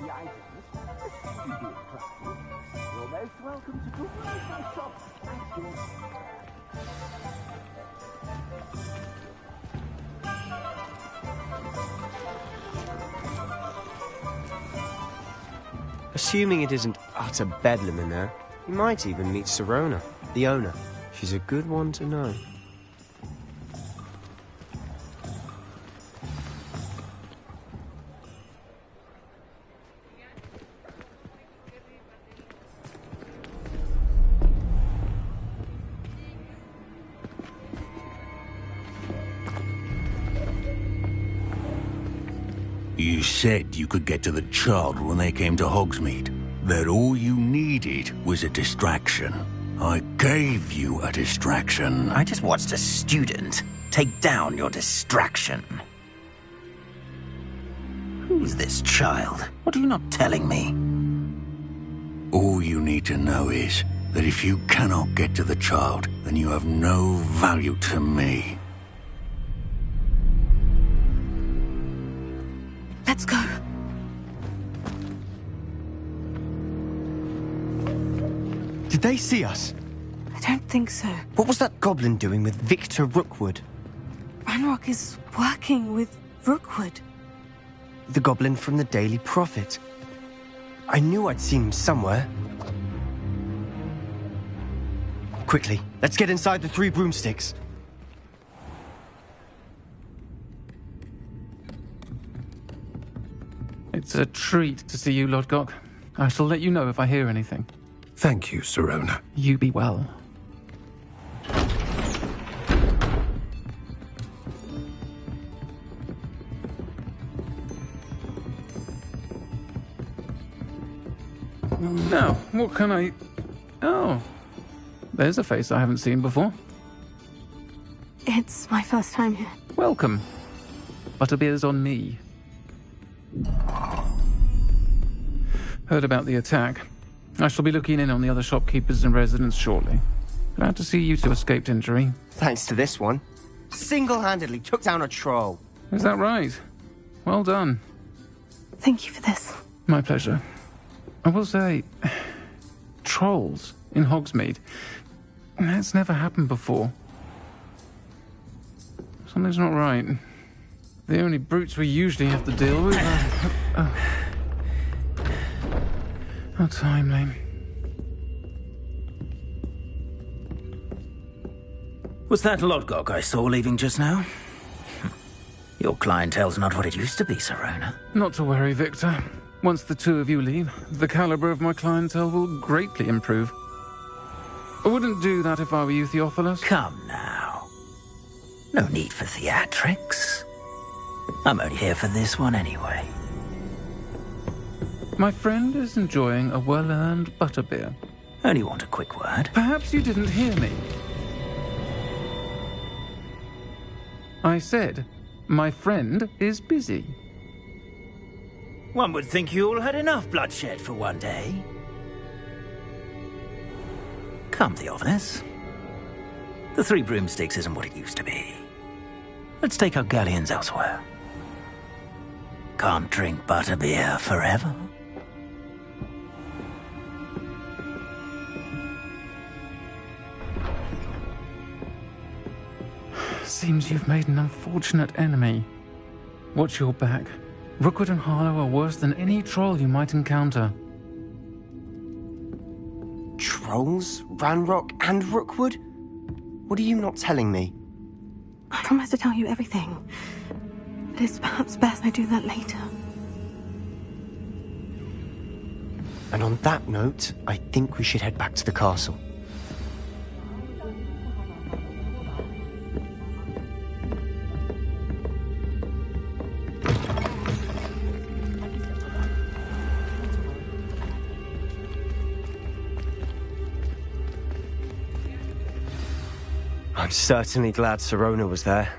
the items, should you be inclined, you're most welcome to peruse my shop at your... Assuming it isn't utter bedlam in there, you might even meet Sirona, the owner. She's a good one to know. You said you could get to the child when they came to Hogsmeade. That all you needed was a distraction. I gave you a distraction. I just watched a student take down your distraction. Who's this child? What are you not telling me? All you need to know is that if you cannot get to the child, then you have no value to me. Let's go. Did they see us? I don't think so. What was that goblin doing with Victor Rookwood? Ranrock is working with Rookwood. The goblin from the Daily Prophet. I knew I'd seen him somewhere. Quickly, let's get inside the 3 broomsticks. It's a treat to see you, Lodgok. I shall let you know if I hear anything. Thank you, Sirona. You be well. Now, what can I... Oh, there's a face I haven't seen before. It's my first time here. Welcome. Butterbeer's on me. Heard about the attack. I shall be looking in on the other shopkeepers and residents shortly. Glad to see you two escaped injury. Thanks to this one. Single-handedly took down a troll. Is that right? Well done. Thank you for this. My pleasure. I will say, trolls in Hogsmeade. That's never happened before. Something's not right. The only brutes we usually have to deal with are... How timely. Was that Lodgok I saw leaving just now? Your clientele's not what it used to be, Sirona. Not to worry, Victor. Once the two of you leave, the caliber of my clientele will greatly improve. I wouldn't do that if I were you, Theophilus. Come now. No need for theatrics. I'm only here for this one anyway. My friend is enjoying a well-earned butterbeer. Only want a quick word. Perhaps you didn't hear me. I said, my friend is busy. One would think you all had enough bloodshed for one day. Come, Theophilus. The 3 broomsticks isn't what it used to be. Let's take our galleons elsewhere. Can't drink butterbeer forever. Seems you've made an unfortunate enemy. Watch your back. Rookwood and Harlow are worse than any troll you might encounter. Trolls? Ranrock and Rookwood? What are you not telling me? I promise to tell you everything. But it's perhaps best I do that later. And on that note, I think we should head back to the castle. I'm certainly glad Sirona was there.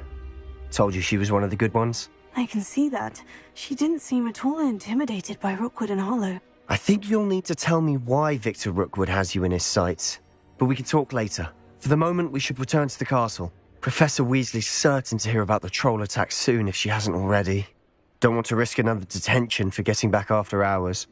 Told you she was one of the good ones. I can see that. She didn't seem at all intimidated by Rookwood and Harlow. I think you'll need to tell me why Victor Rookwood has you in his sights. But we can talk later. For the moment, we should return to the castle. Professor Weasley's certain to hear about the troll attack soon if she hasn't already. Don't want to risk another detention for getting back after hours.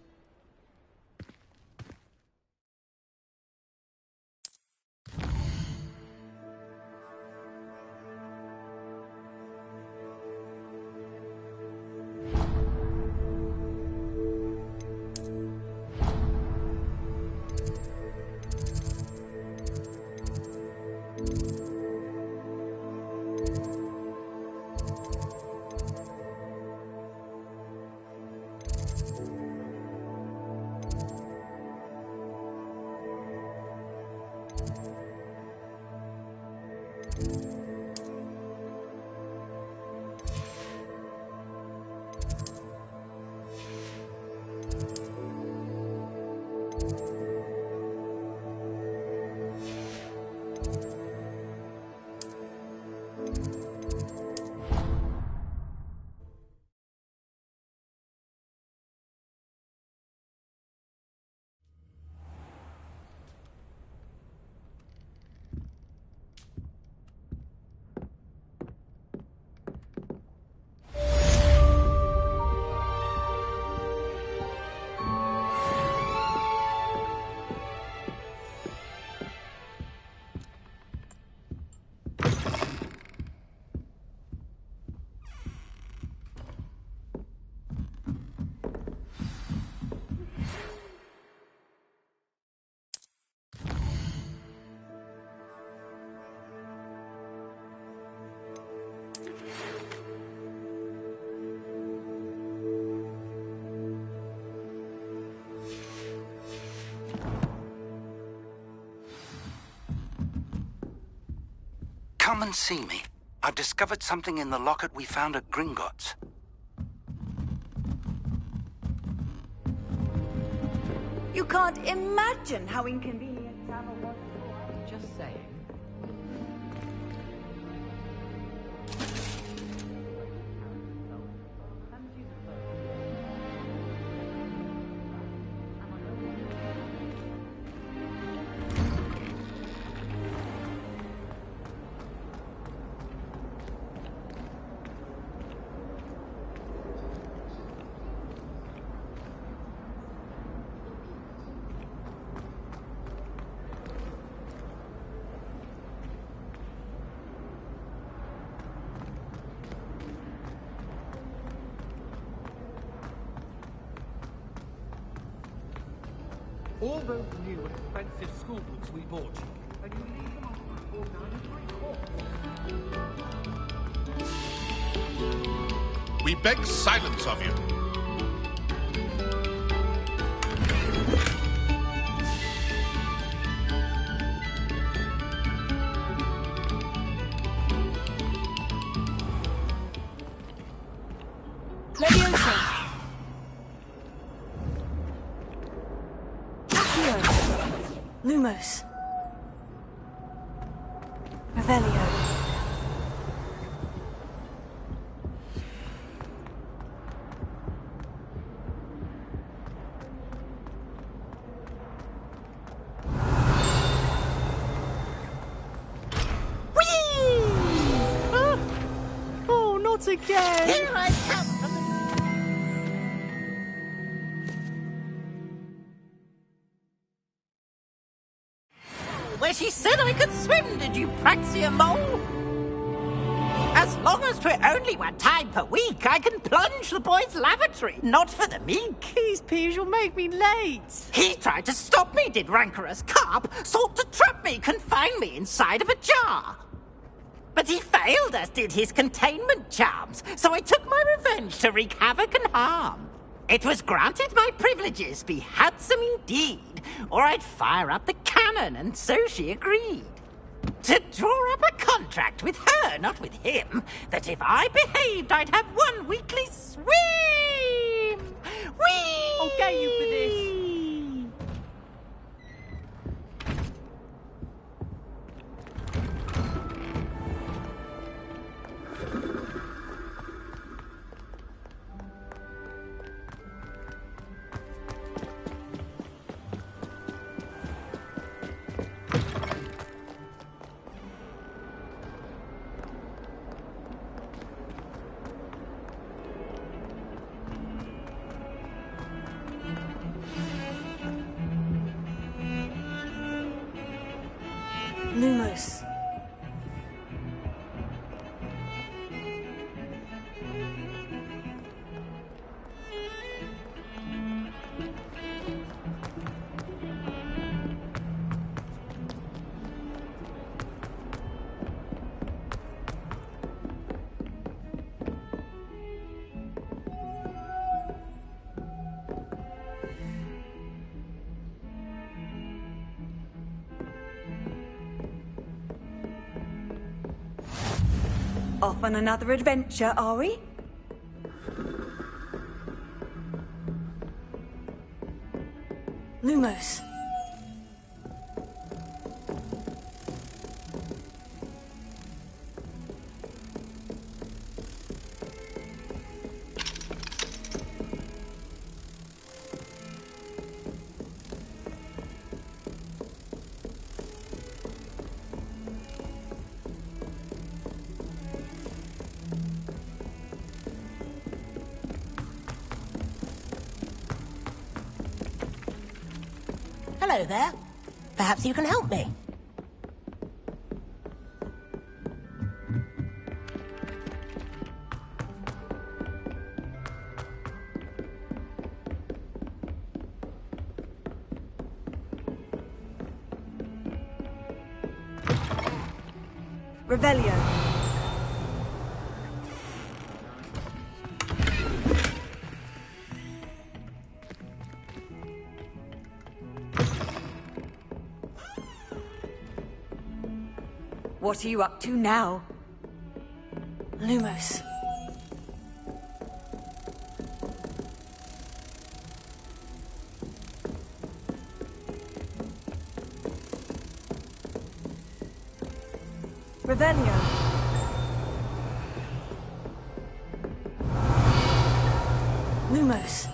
Come and see me. I've discovered something in the locket we found at Gringotts. You can't imagine how inconvenient travel was. Just saying. All those new expensive school books we bought you, and you leave them on for 9 3/4. We beg silence of you. Lumos. Revelio. Oh, not again! Here I come! Where she said I could swim, did you praxia mole? As long as 'twere only 1 time per week, I can plunge the boy's lavatory, not for the meek. These peas will make me late. He tried to stop me, did rancorous carp, sought to trap me, confine me inside of a jar. But he failed, as did his containment charms, so I took my revenge to wreak havoc and harm. It was granted my privileges be handsome indeed, or I'd fire up the cannon, and so she agreed. To draw up a contract with her, not with him, that if I behaved, I'd have 1 weekly swim! Whee! I'll get you for this. Lumos. Off on another adventure, are we? Lumos. Hello there. Perhaps you can help me. Revelio. What are you up to now? Lumos. Revelio. Lumos.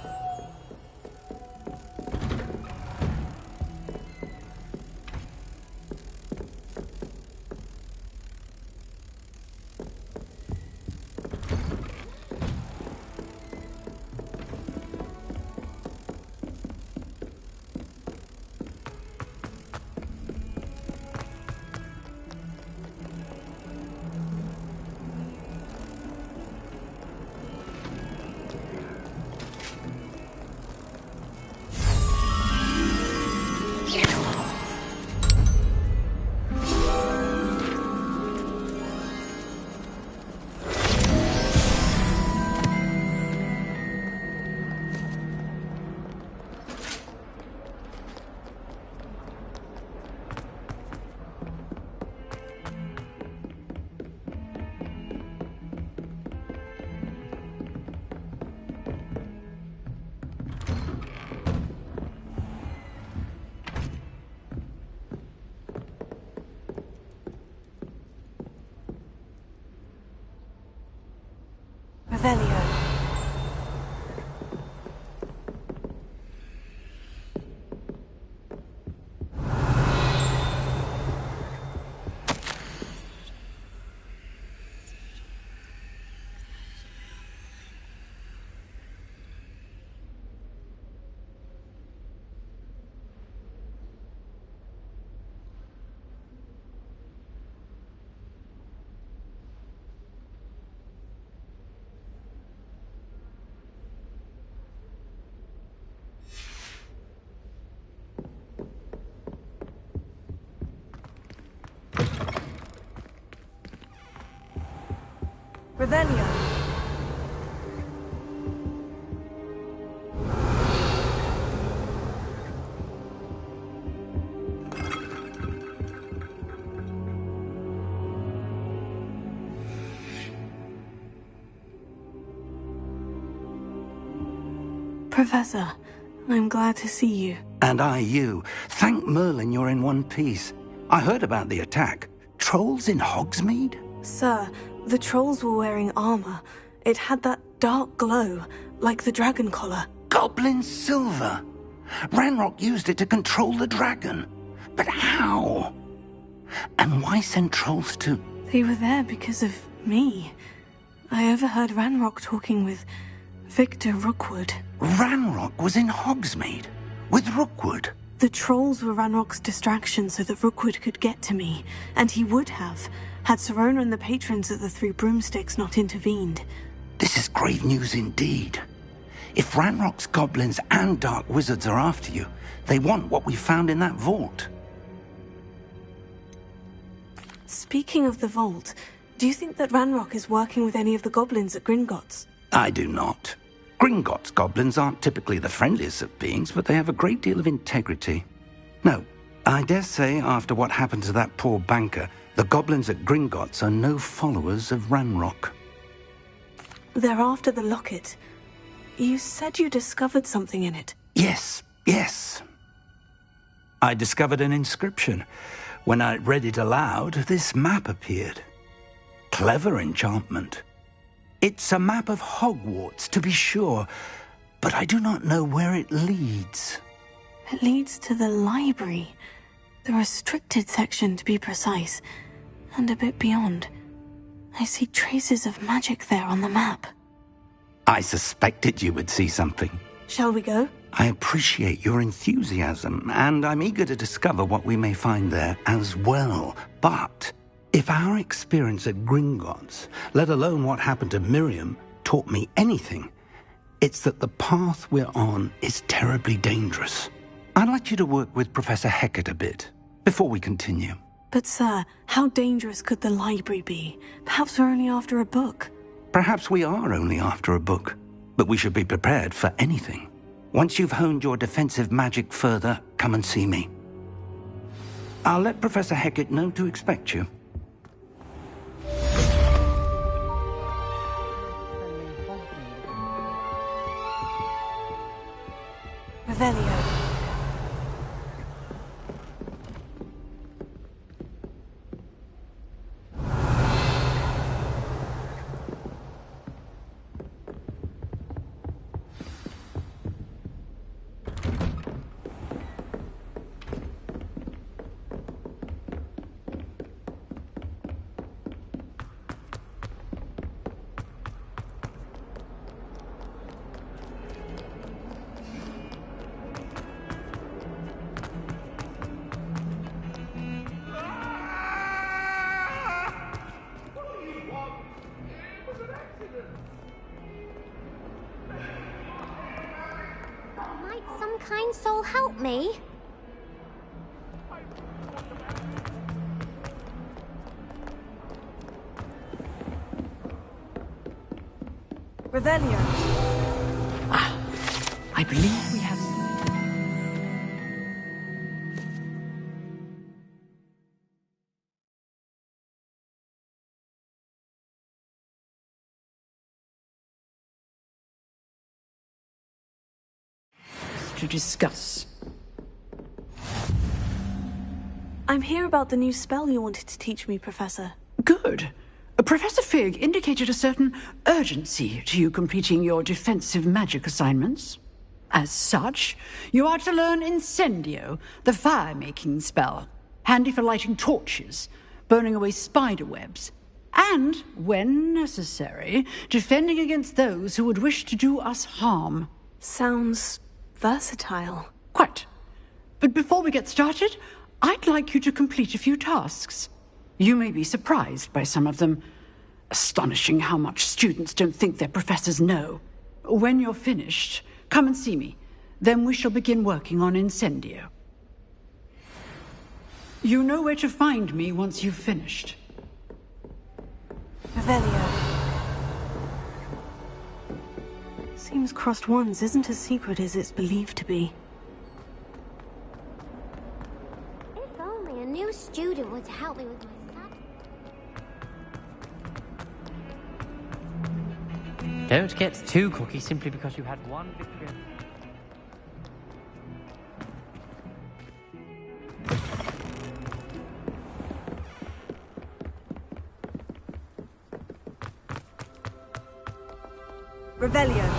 Revelio. Revelio. Professor, I'm glad to see you. And I you. Thank Merlin you're in one piece. I heard about the attack. Trolls in Hogsmeade? Sir, the trolls were wearing armor. It had that dark glow, like the dragon collar. Goblin silver! Ranrock used it to control the dragon. But how? And why send trolls to... They were there because of me. I overheard Ranrock talking with Victor Rookwood. Ranrock was in Hogsmeade with Rookwood. The trolls were Ranrock's distraction so that Rookwood could get to me, and he would have, had Sirona and the patrons of the Three Broomsticks not intervened. This is grave news indeed. If Ranrock's goblins and dark wizards are after you, they want what we found in that vault. Speaking of the vault, do you think that Ranrock is working with any of the goblins at Gringotts? I do not. Gringotts goblins aren't typically the friendliest of beings, but they have a great deal of integrity. No, I dare say after what happened to that poor banker, the goblins at Gringotts are no followers of Ranrock. They're after the locket. You said you discovered something in it. Yes. I discovered an inscription. When I read it aloud, this map appeared. Clever enchantment. It's a map of Hogwarts, to be sure, but I do not know where it leads. It leads to the library. The restricted section, to be precise, and a bit beyond. I see traces of magic there on the map. I suspected you would see something. Shall we go? I appreciate your enthusiasm, and I'm eager to discover what we may find there as well. But if our experience at Gringotts, let alone what happened to Miriam, taught me anything, it's that the path we're on is terribly dangerous. I'd like you to work with Professor Hecat a bit before we continue. But sir, how dangerous could the library be? Perhaps we're only after a book. Perhaps we are only after a book, but we should be prepared for anything. Once you've honed your defensive magic further, come and see me. I'll let Professor Hecat know to expect you. Revelio. Might some kind soul help me? Revelio. I believe we have... to discuss. I'm here about the new spell you wanted to teach me, Professor. Good. Professor Fig indicated a certain urgency to you completing your defensive magic assignments. As such, you are to learn Incendio, the fire-making spell, handy for lighting torches, burning away spider webs, and, when necessary, defending against those who would wish to do us harm. Sounds versatile. Quite. But before we get started, I'd like you to complete a few tasks. You may be surprised by some of them. Astonishing how much students don't think their professors know. When you're finished, come and see me. Then we shall begin working on Incendio. You know where to find me once you've finished. Revelio. Seems crossed ones isn't as secret as it's believed to be. If only a new student were to help me with my study. Don't get too cocky simply because you had one victory. Revelio.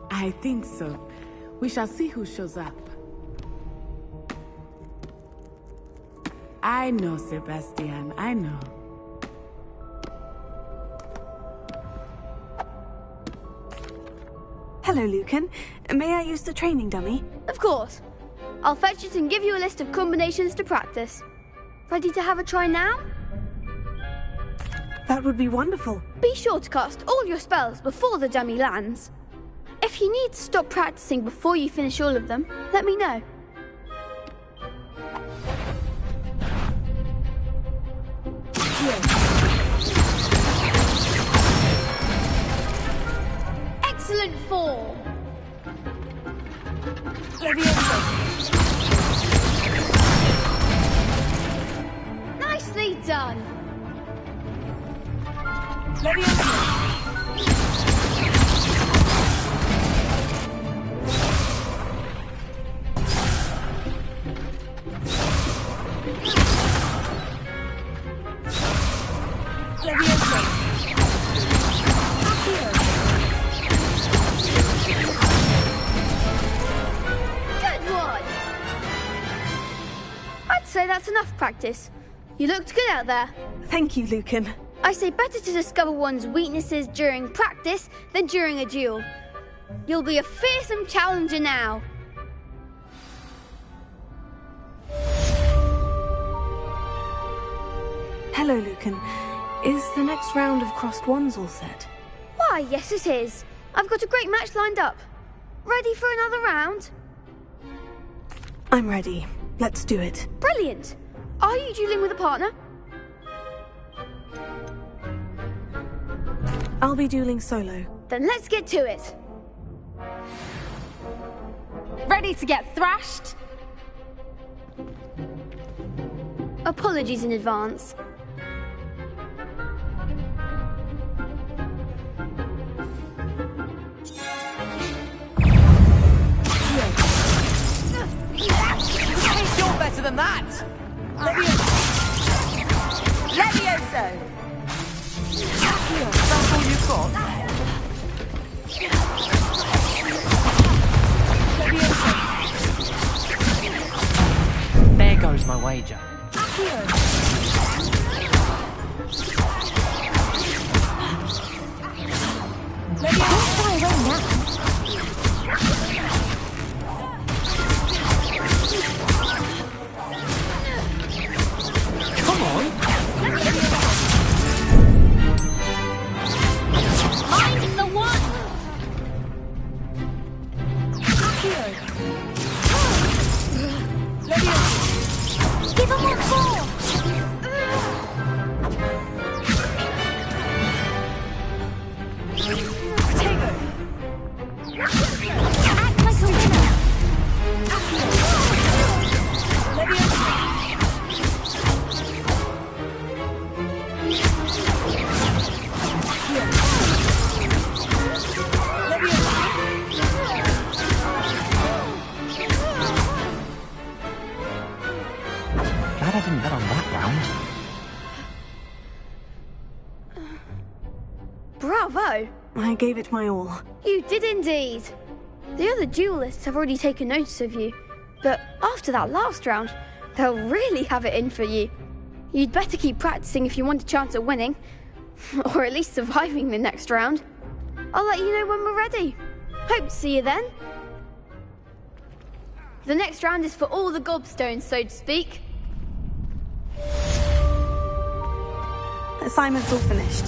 I think so. We shall see who shows up. I know, Sebastian, I know. Hello, Lucan. May I use the training dummy? Of course. I'll fetch it and give you a list of combinations to practice. Ready to have a try now? That would be wonderful. Be sure to cast all your spells before the dummy lands. If you need to stop practicing before you finish all of them, let me know. Excellent form! Nicely done! That's enough practice. You looked good out there. Thank you, Lucan. I say better to discover one's weaknesses during practice than during a duel. You'll be a fearsome challenger now. Hello, Lucan. Is the next round of crossed wands all set? Why, yes it is. I've got a great match lined up. Ready for another round? I'm ready. Let's do it. Brilliant! Are you dueling with a partner? I'll be dueling solo. Then let's get to it. Ready to get thrashed? Apologies in advance. You're better than that! Levioso! That's all you've got? There goes my wager. Don't fly away now. Come on! Mind the one! Give him one more! Act like a winner! Glad I didn't bet on that round. Bravo! I gave it my all. You did indeed. The other duelists have already taken notice of you, but after that last round, they'll really have it in for you. You'd better keep practicing if you want a chance at winning, or at least surviving the next round. I'll let you know when we're ready. Hope to see you then. The next round is for all the gobstones, so to speak. Assignment's all finished.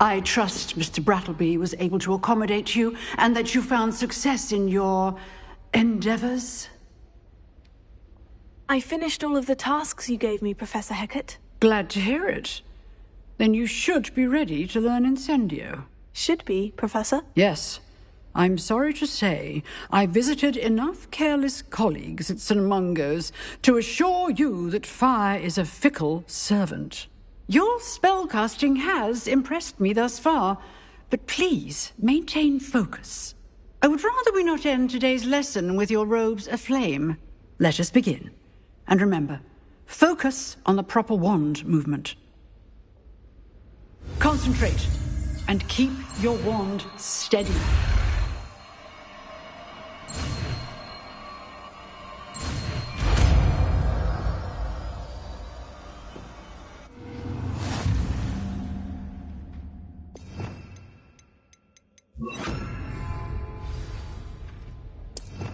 I trust Mr. Brattleby was able to accommodate you and that you found success in your endeavors. I finished all of the tasks you gave me, Professor Hecat. Glad to hear it. Then you should be ready to learn Incendio. Should be, Professor? Yes. I'm sorry to say, I visited enough careless colleagues at St. Mungo's to assure you that fire is a fickle servant. Your spellcasting has impressed me thus far, but please maintain focus. I would rather we not end today's lesson with your robes aflame. Let us begin. And remember, focus on the proper wand movement. Concentrate, and keep your wand steady.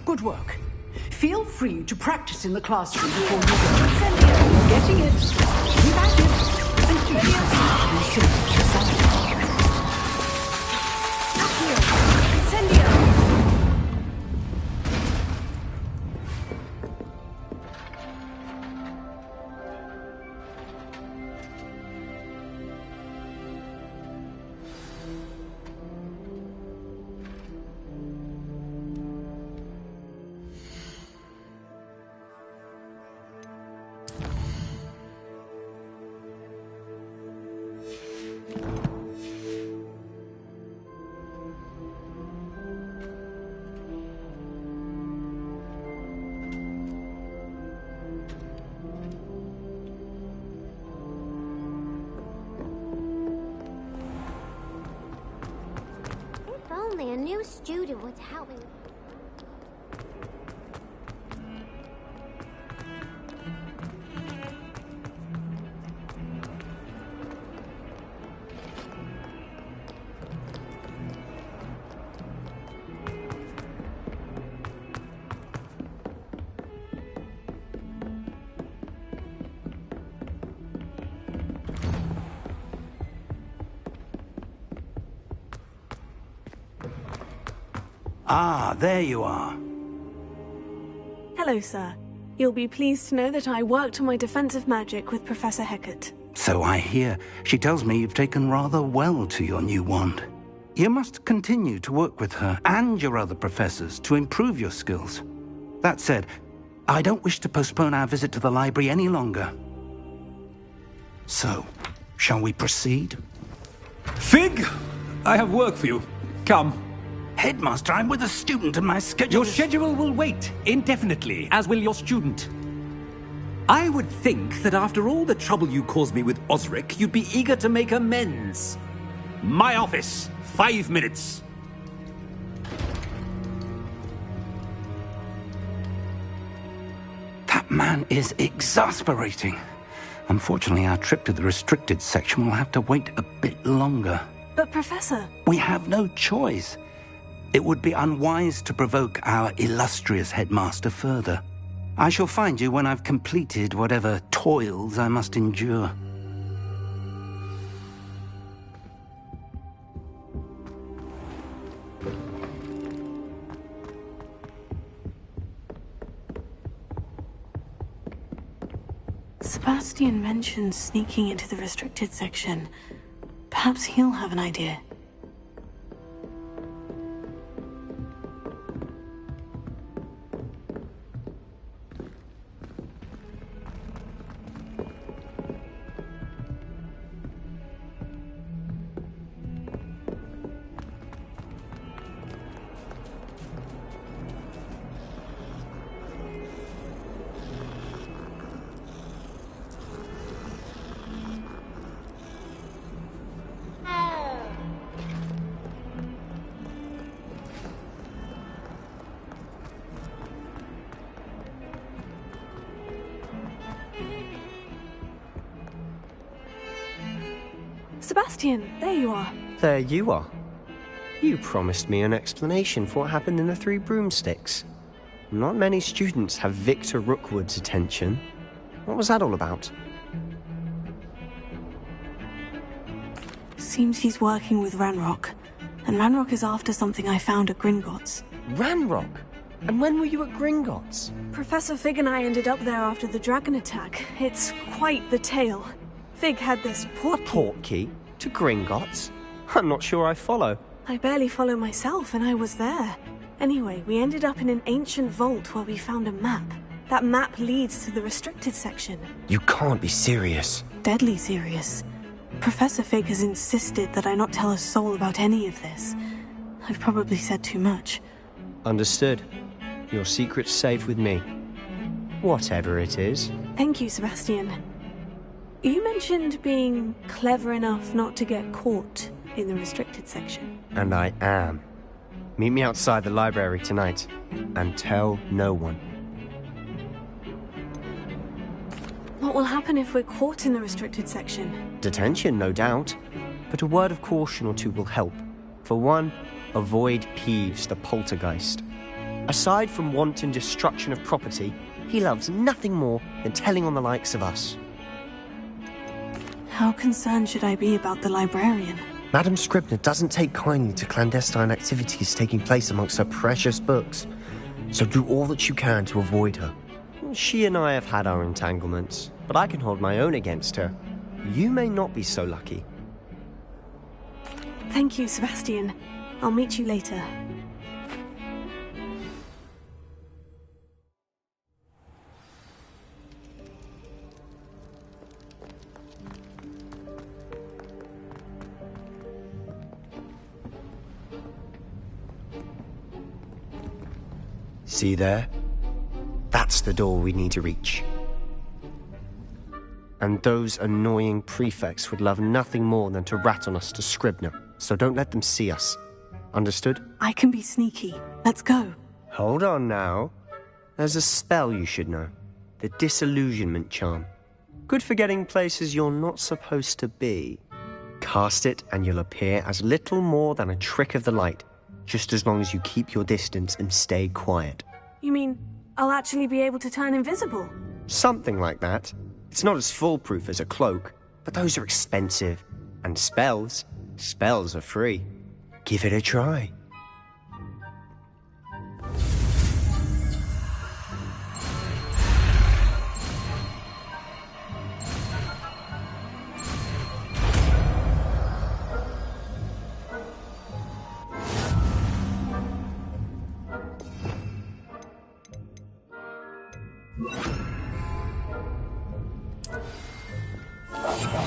Good work. Feel free to practice in the classroom before you go. You're getting it. Keep at it. And keep Only a new student was helping. Ah, there you are. Hello, sir. You'll be pleased to know that I worked on my defensive magic with Professor Hecat. So I hear. She tells me you've taken rather well to your new wand. You must continue to work with her and your other professors to improve your skills. That said, I don't wish to postpone our visit to the library any longer. So, shall we proceed? Fig! I have work for you. Come. Headmaster, I'm with a student and my schedule Your schedule will wait indefinitely, as will your student. I would think that after all the trouble you caused me with Osric, you'd be eager to make amends. My office, 5 minutes. That man is exasperating. Unfortunately, our trip to the restricted section will have to wait a bit longer. But, Professor... We have no choice. It would be unwise to provoke our illustrious headmaster further. I shall find you when I've completed whatever toils I must endure. Sebastian mentioned sneaking into the restricted section. Perhaps he'll have an idea. Sebastian, there you are. There you are. You promised me an explanation for what happened in the Three Broomsticks. Not many students have Victor Rookwood's attention. What was that all about? Seems he's working with Ranrock. And Ranrock is after something I found at Gringotts. Ranrock? And when were you at Gringotts? Professor Fig and I ended up there after the dragon attack. It's quite the tale. Fig had this portkey to Gringotts? I'm not sure I follow. I barely follow myself, and I was there. Anyway, we ended up in an ancient vault where we found a map. That map leads to the restricted section. You can't be serious. Deadly serious. Professor Fig has insisted that I not tell a soul about any of this. I've probably said too much. Understood. Your secret's safe with me. Whatever it is. Thank you, Sebastian. You mentioned being clever enough not to get caught in the restricted section. And I am. Meet me outside the library tonight, and tell no one. What will happen if we're caught in the restricted section? Detention, no doubt. But a word of caution or two will help. For one, avoid Peeves, the poltergeist. Aside from wanton destruction of property, he loves nothing more than telling on the likes of us. How concerned should I be about the librarian? Madame Scribner doesn't take kindly to clandestine activities taking place amongst her precious books, so do all that you can to avoid her. She and I have had our entanglements, but I can hold my own against her. You may not be so lucky. Thank you, Sebastian. I'll meet you later. See there? That's the door we need to reach. And those annoying prefects would love nothing more than to rat on us to Scribner, so don't let them see us. Understood? I can be sneaky. Let's go. Hold on now. There's a spell you should know. The Disillusionment Charm. Good for getting places you're not supposed to be. Cast it and you'll appear as little more than a trick of the light, just as long as you keep your distance and stay quiet. You mean I'll actually be able to turn invisible? Something like that. It's not as foolproof as a cloak, but those are expensive. And spells are free. Give it a try.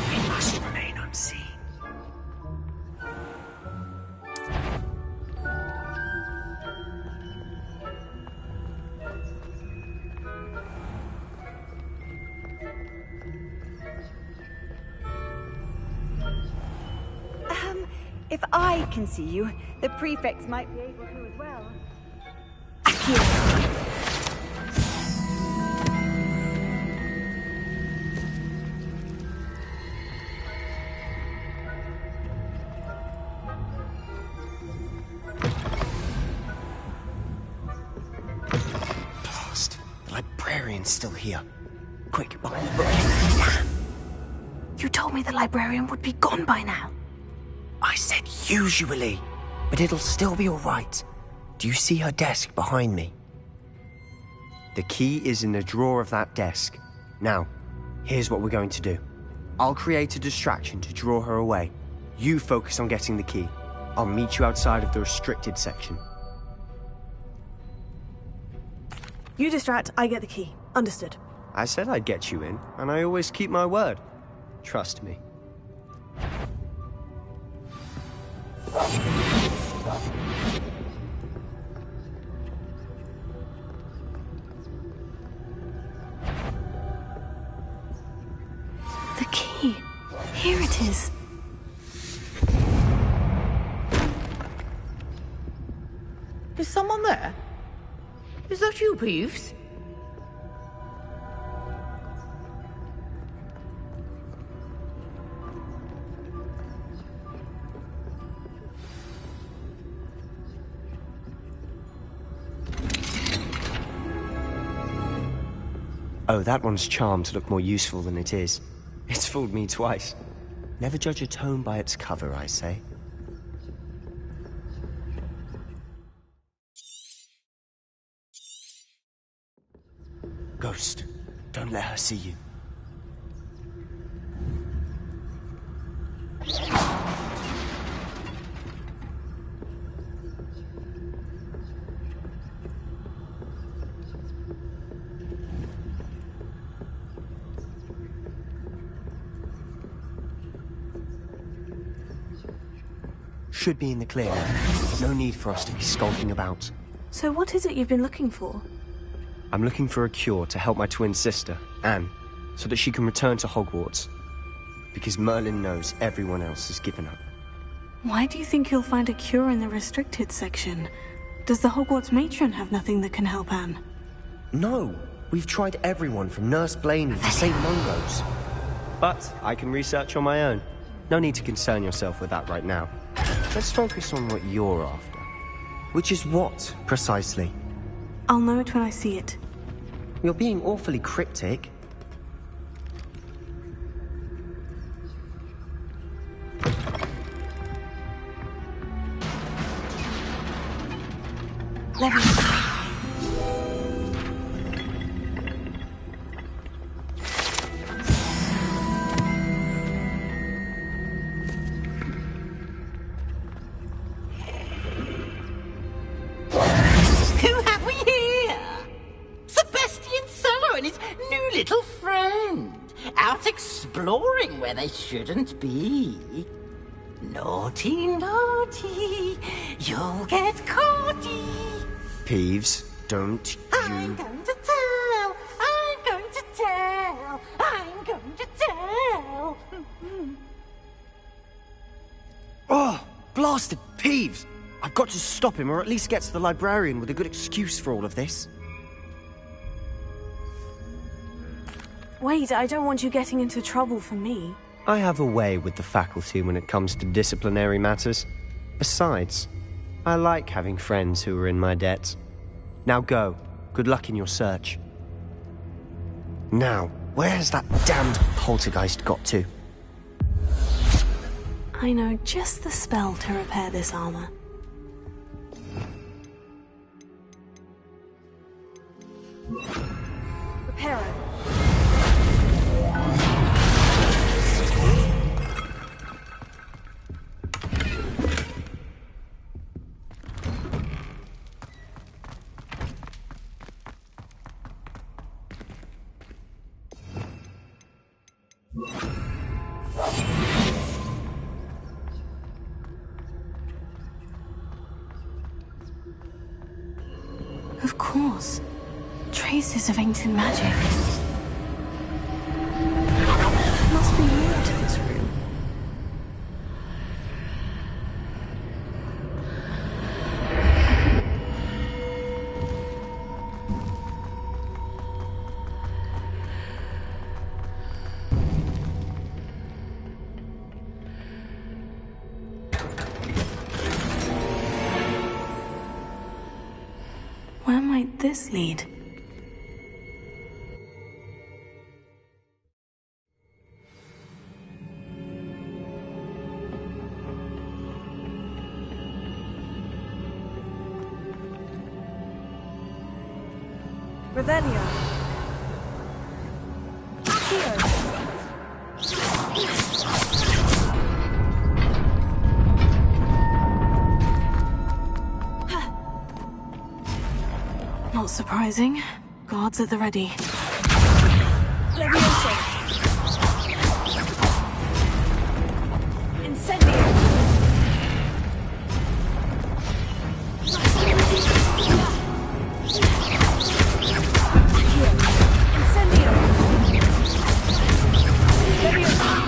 We must remain unseen. If I can see you, the prefects might be able to as well. Blast. The librarian's still here. Quick, behind the book. You told me the librarian would be gone by now. I said usually, but it'll still be all right. Do you see her desk behind me? The key is in the drawer of that desk. Now, here's what we're going to do. I'll create a distraction to draw her away. You focus on getting the key. I'll meet you outside of the restricted section. You distract, I get the key. Understood. I said I'd get you in, and I always keep my word. Trust me. The key. Here it is. Is someone there? Is that you, Peeves? Oh, that one's charmed to look more useful than it is. It's fooled me twice. Never judge a tome by its cover, I say. Ghost, don't let her see you. Should be in the clear. No need for us to be skulking about. So what is it you've been looking for? I'm looking for a cure to help my twin sister, Anne, so that she can return to Hogwarts. Because Merlin knows everyone else has given up. Why do you think you'll find a cure in the restricted section? Does the Hogwarts matron have nothing that can help Anne? No! We've tried everyone from Nurse Blaney to St. Mungo's. But I can research on my own. No need to concern yourself with that right now. Let's focus on what you're after. Which is what, precisely? I'll know it when I see it. You're being awfully cryptic. Who have we here? Sebastian Cello and his new little friend. Out exploring where they shouldn't be. Naughty, naughty, you'll get caughty. Peeves, don't I'm going to tell, I'm going to tell, I'm going to tell. Oh, blasted Peeves! I've got to stop him, or at least get to the librarian with a good excuse for all of this. Wait, I don't want you getting into trouble for me. I have a way with the faculty when it comes to disciplinary matters. Besides, I like having friends who are in my debt. Now go. Good luck in your search. Now, where has that damned poltergeist got to? I know just the spell to repair this armor. Repair it. Of course. Traces of ancient magic. Must be more to this room. Where might this lead? Revelio. Not surprising. Guards at the ready. Levioso. Incendio. Incendio. Levioso.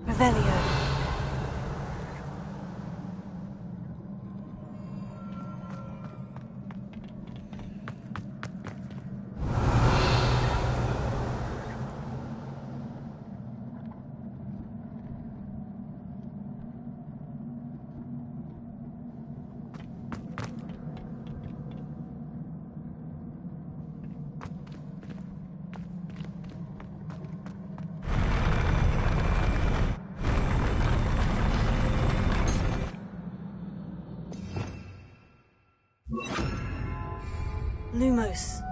Revelio. Lumos.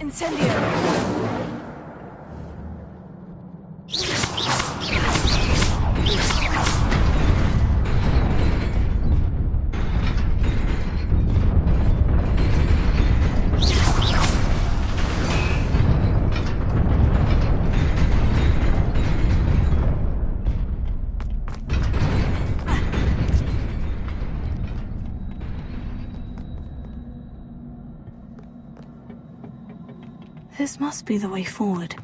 Incendio. This must be the way forward.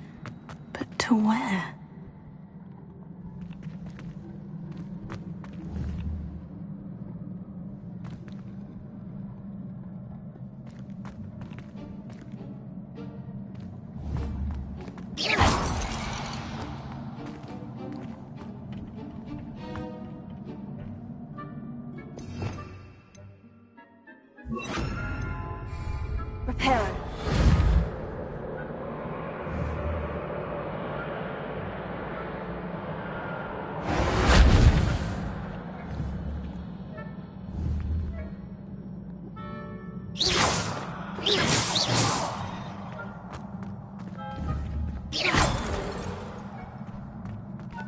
But to where? Reparo.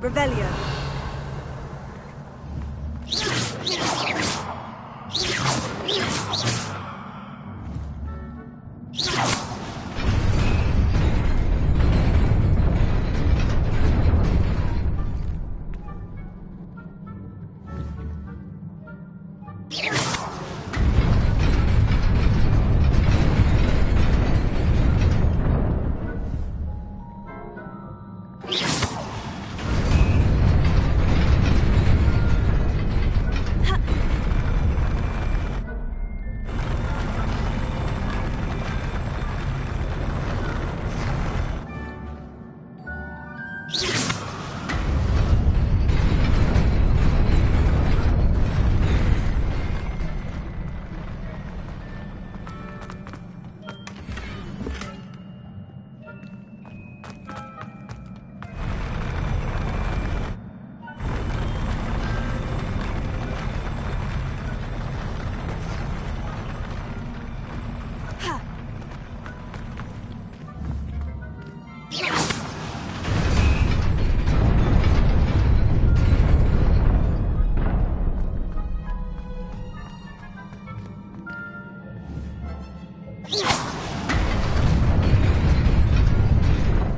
Revelio.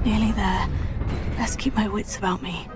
Nearly there. Best keep my wits about me.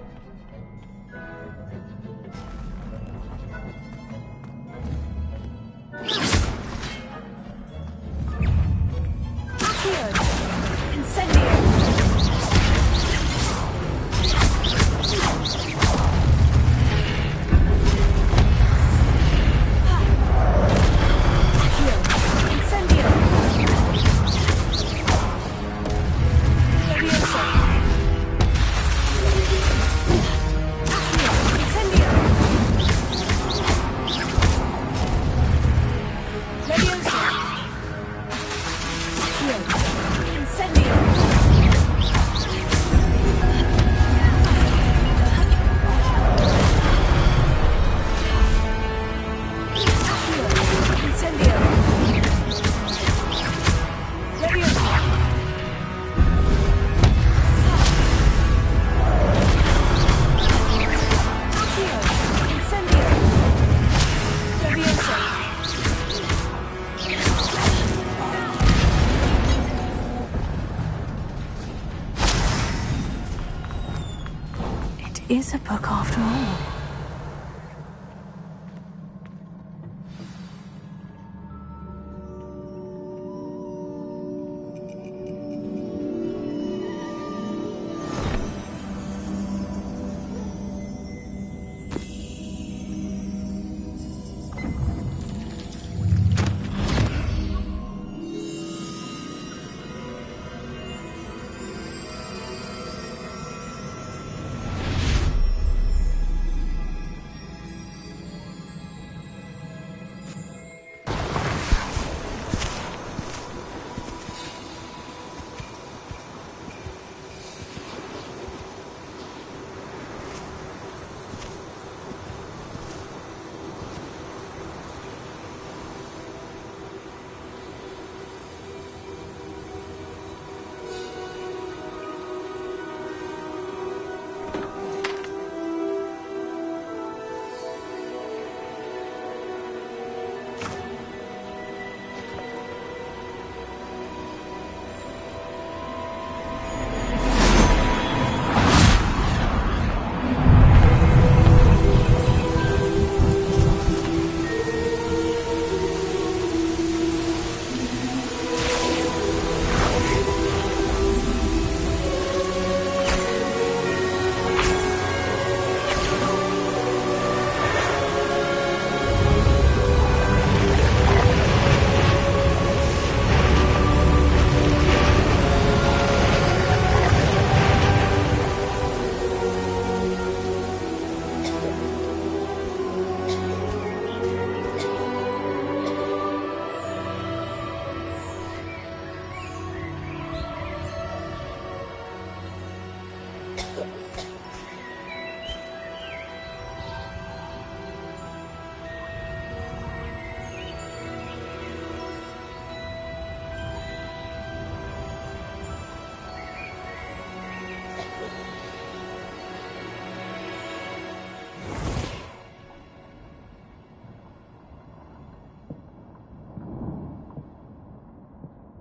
is a book after all.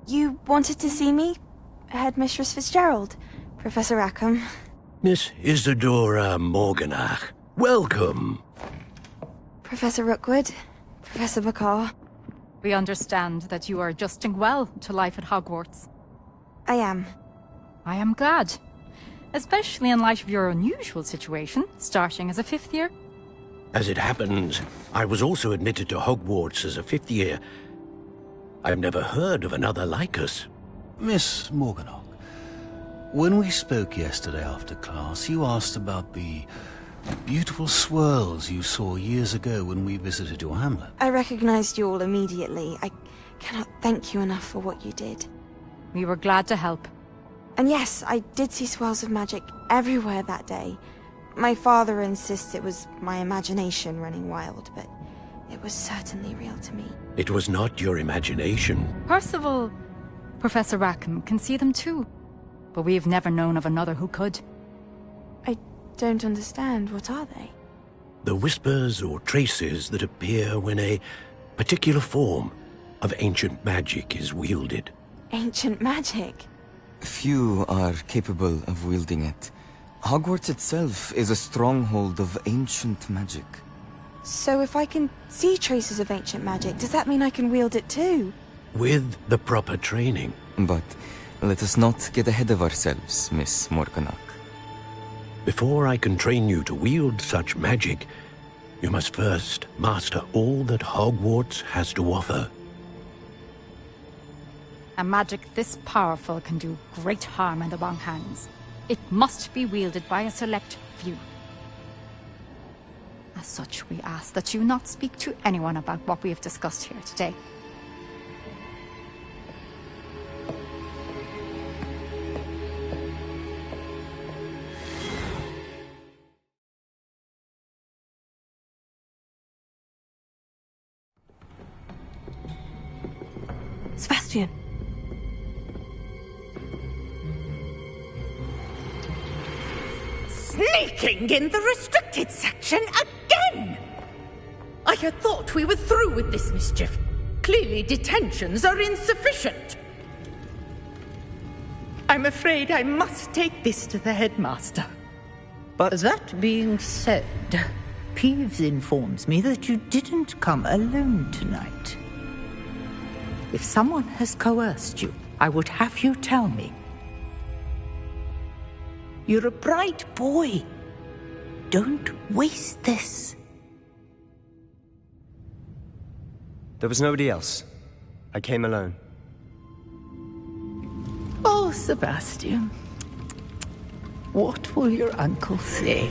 You wanted to see me? Headmistress Fitzgerald? Professor Rackham? Miss Isadora Morganach, welcome. Professor Rookwood? Professor Bakar? We understand that you are adjusting well to life at Hogwarts. I am. I am glad. Especially in light of your unusual situation, starting as a 5th year. As it happens, I was also admitted to Hogwarts as a 5th year. I've never heard of another like us. Miss Morganach, when we spoke yesterday after class, you asked about the beautiful swirls you saw years ago when we visited your hamlet. I recognized you all immediately. I cannot thank you enough for what you did. We were glad to help. And yes, I did see swirls of magic everywhere that day. My father insists it was my imagination running wild, but it was certainly real to me. It was not your imagination. Percival, Professor Rackham can see them too. But we have never known of another who could. I don't understand. What are they? The whispers or traces that appear when a particular form of ancient magic is wielded. Ancient magic? Few are capable of wielding it. Hogwarts itself is a stronghold of ancient magic. So if I can see traces of ancient magic, does that mean I can wield it too? With the proper training. But let us not get ahead of ourselves, Miss Morganach. Before I can train you to wield such magic, you must first master all that Hogwarts has to offer. A magic this powerful can do great harm in the wrong hands. It must be wielded by a select few. As such, we ask that you not speak to anyone about what we have discussed here today. Sebastian! Sneaking in the restricted section again! I had thought we were through with this mischief. Clearly detentions are insufficient. I'm afraid I must take this to the headmaster. But... That being said, Peeves informs me that you didn't come alone tonight. If someone has coerced you, I would have you tell me. You're a bright boy. Don't waste this. There was nobody else. I came alone. Oh, Sebastian. What will your uncle say?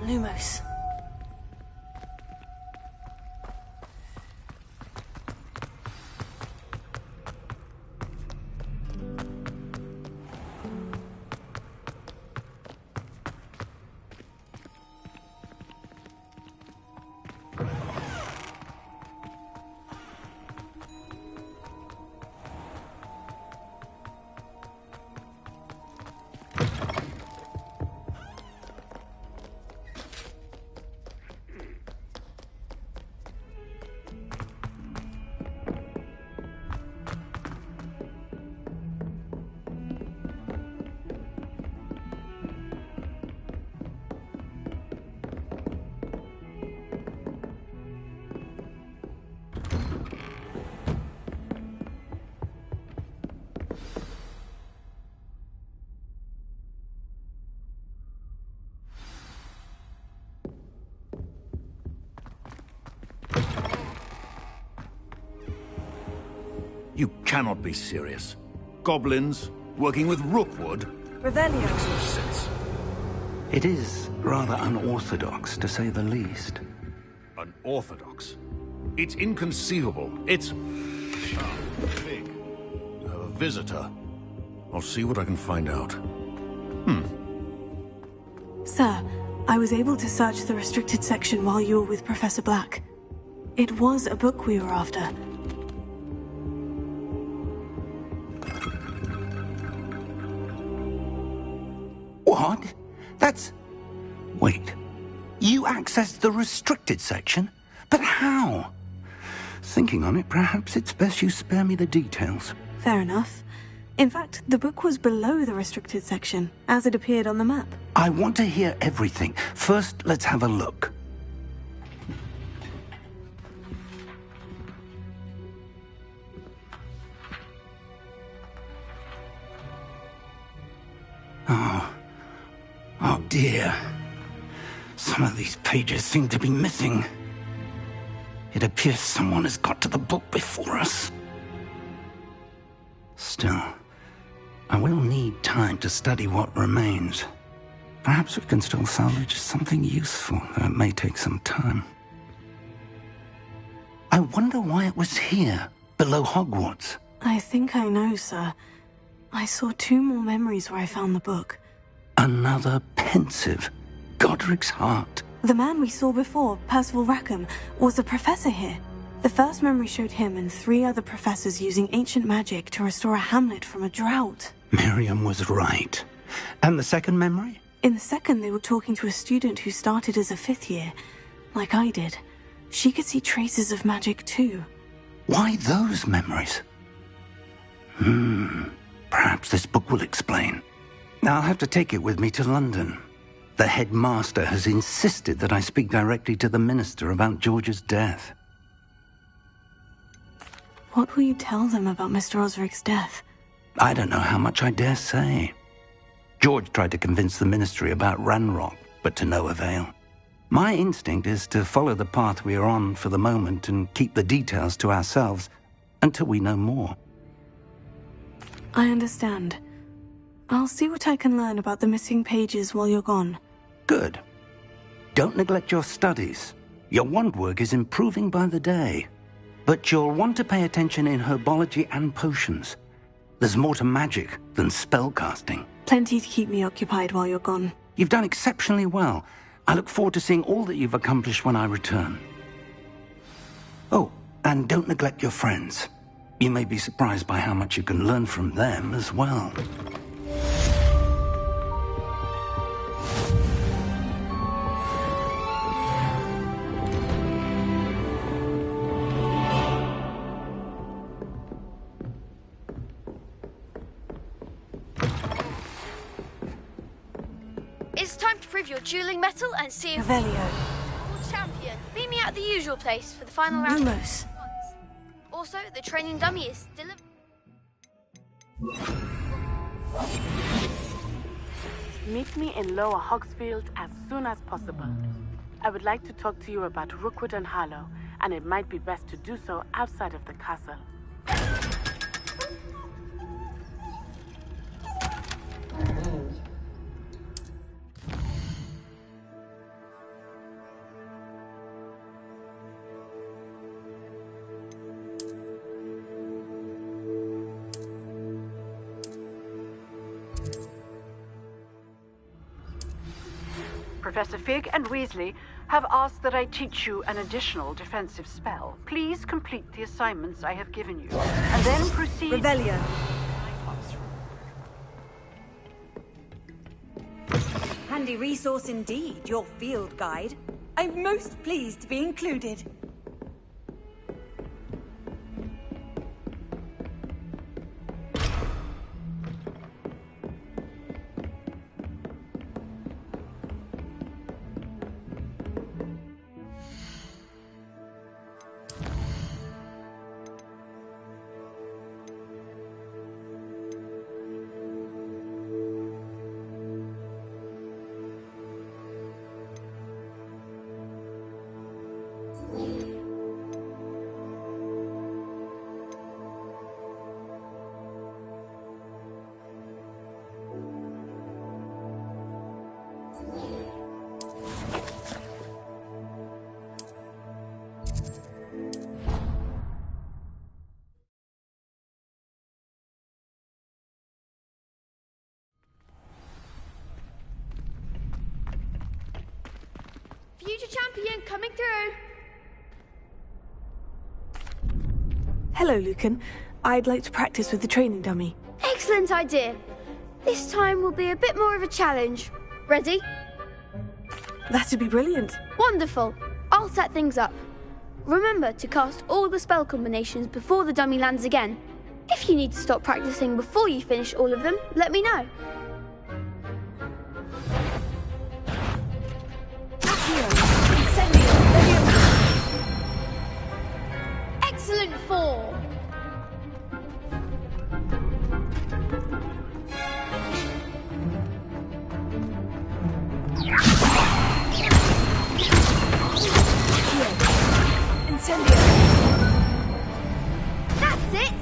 Lumos. You cannot be serious. Goblins, working with Rookwood? Revelio. Sense. It is rather unorthodox, to say the least. Unorthodox? It's inconceivable. It's... big. A visitor. I'll see what I can find out. Sir, I was able to search the restricted section while you were with Professor Black. It was a book we were after. What? That's... Wait. You accessed the restricted section? But how? Thinking on it, perhaps it's best you spare me the details. Fair enough. In fact, the book was below the restricted section, as it appeared on the map. I want to hear everything. First, let's have a look. Oh dear. Some of these pages seem to be missing. It appears someone has got to the book before us. Still, I will need time to study what remains. Perhaps we can still salvage something useful, though it may take some time. I wonder why it was here, below Hogwarts. I think I know, sir. I saw 2 more memories where I found the book. Another pensive. Godric's heart. The man we saw before, Percival Rackham, was a professor here. The first memory showed him and 3 other professors using ancient magic to restore a hamlet from a drought. Miriam was right. And the second memory? In the second, they were talking to a student who started as a 5th year, like I did. She could see traces of magic too. Why those memories? Perhaps this book will explain. I'll have to take it with me to London. The headmaster has insisted that I speak directly to the minister about George's death. What will you tell them about Mr. Osric's death? I don't know how much I dare say. George tried to convince the ministry about Ranrock, but to no avail. My instinct is to follow the path we are on for the moment and keep the details to ourselves until we know more. I understand. I'll see what I can learn about the missing pages while you're gone. Good. Don't neglect your studies. Your wand work is improving by the day. But you'll want to pay attention in herbology and potions. There's more to magic than spellcasting. Plenty to keep me occupied while you're gone. You've done exceptionally well. I look forward to seeing all that you've accomplished when I return. Oh, and don't neglect your friends. You may be surprised by how much you can learn from them as well. It's time to prove your dueling mettle and see if Revelio. Champion. Meet me at the usual place for the final round. Lumos. Also, the training dummy is still Meet me in Lower Hogsfield as soon as possible. I would like to talk to you about Rookwood and Harlow, and it might be best to do so outside of the castle. Professor Fig and Weasley have asked that I teach you an additional defensive spell. Please complete the assignments I have given you, and then proceed... Revelio. Handy resource indeed, your field guide. I'm most pleased to be included. Future champion coming through. Hello, Lucan. I'd like to practice with the training dummy. Excellent idea. This time will be a bit more of a challenge. Ready? That'd be brilliant. Wonderful. I'll set things up. Remember to cast all the spell combinations before the dummy lands again. If you need to stop practicing before you finish all of them, let me know. Excellent form. Incendio. That's it.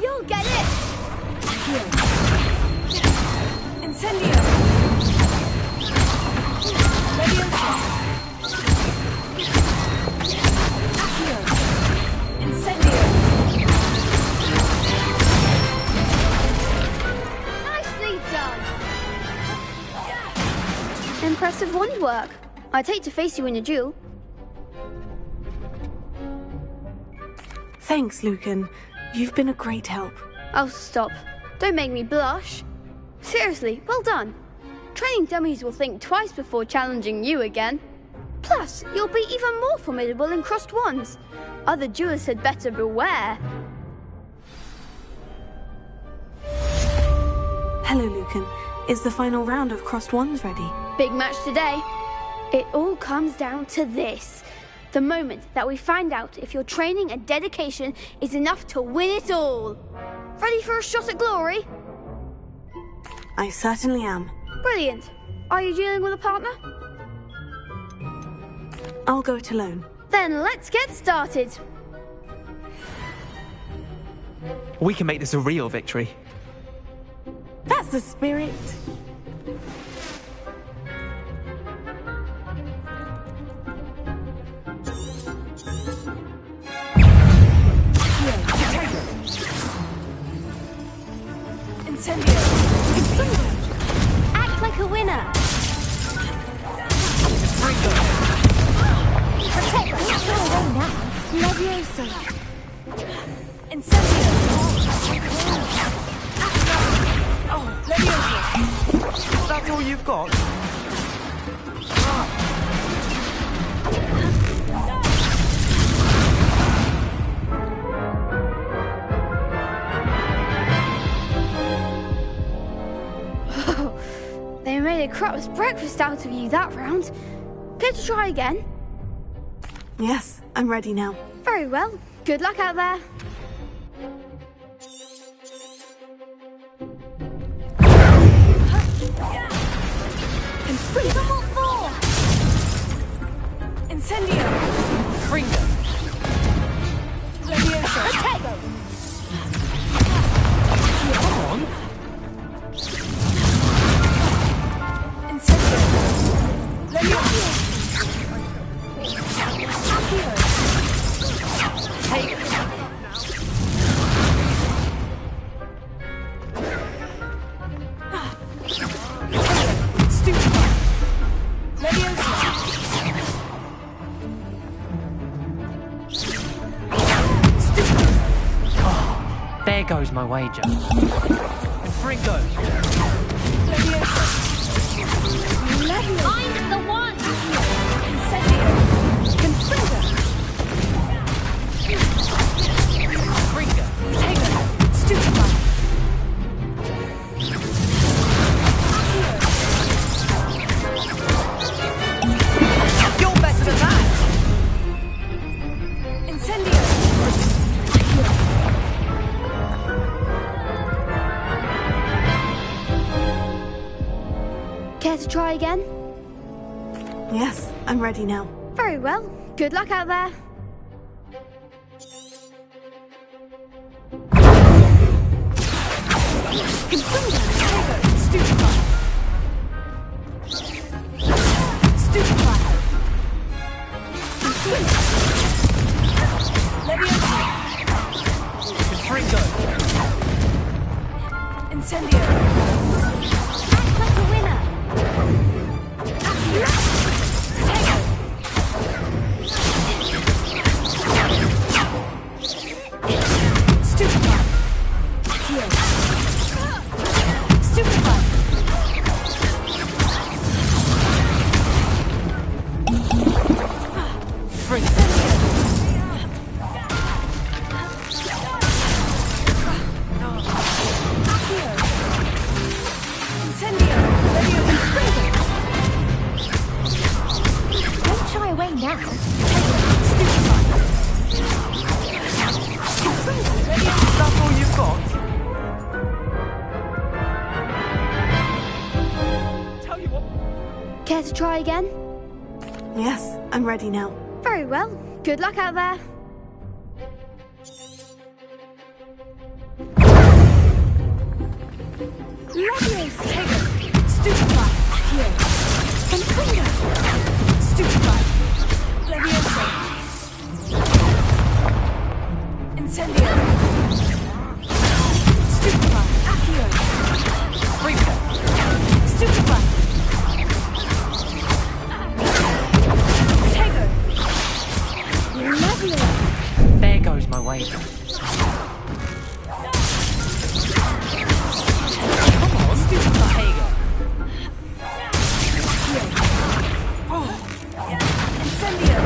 You'll get it. Incendio. Nicely done. Impressive wand work. I'd hate to face you in a duel. Thanks, Lucan. You've been a great help. Oh, stop. Don't make me blush. Seriously, well done. Training dummies will think twice before challenging you again. Plus, you'll be even more formidable in crossed wands. Other duelists had better beware. Hello, Lucan. Is the final round of crossed wands ready? Big match today. It all comes down to this. The moment that we find out if your training and dedication is enough to win it all. Ready for a shot at glory? I certainly am. Brilliant. Are you dealing with a partner? I'll go it alone. Then let's get started. We can make this a real victory. That's the spirit. Incendio! Act like a winner! Protect! Don't throw away now! Leviosa! Incendio! Oh, Leviosa! Is that all you've got? They made a crap's breakfast out of you that round. Care to try again? Yes, I'm ready now. Very well. Good luck out there. Give them all four! Incendio! Kringa! Leviosa! Protect! Come on! Incendio! Leviosa! Take it! Stupefy! Leviosa! There goes my wager. Fringo! Leviosa! Find the one! Incendio! Confringo! Fringo! Take it! Stupefy! You're better than that! Incendio! Care to try again? Yes, I'm ready now. Very well. Good luck out there. Confringo! Stupefy! Stupefy! Confringo! Leviosa! Fringo! Incendio! Act like a winner! Stupefy! Heal! Stupefy! Fringo! Incendio! Leviosa! Don't shy away now! Stupefy! That's all you've got? Tell you what. Care to try again? Yes, I'm ready now. Very well. Good luck out there. Leviosa! Stupefy! Heal! Confringo! Stupefy! Leviosa! Incendio! Stupefy! Heal! Fringo! Stupefy! Tego! Lovely. There goes my wager. Come on, Stupefy! Incendio!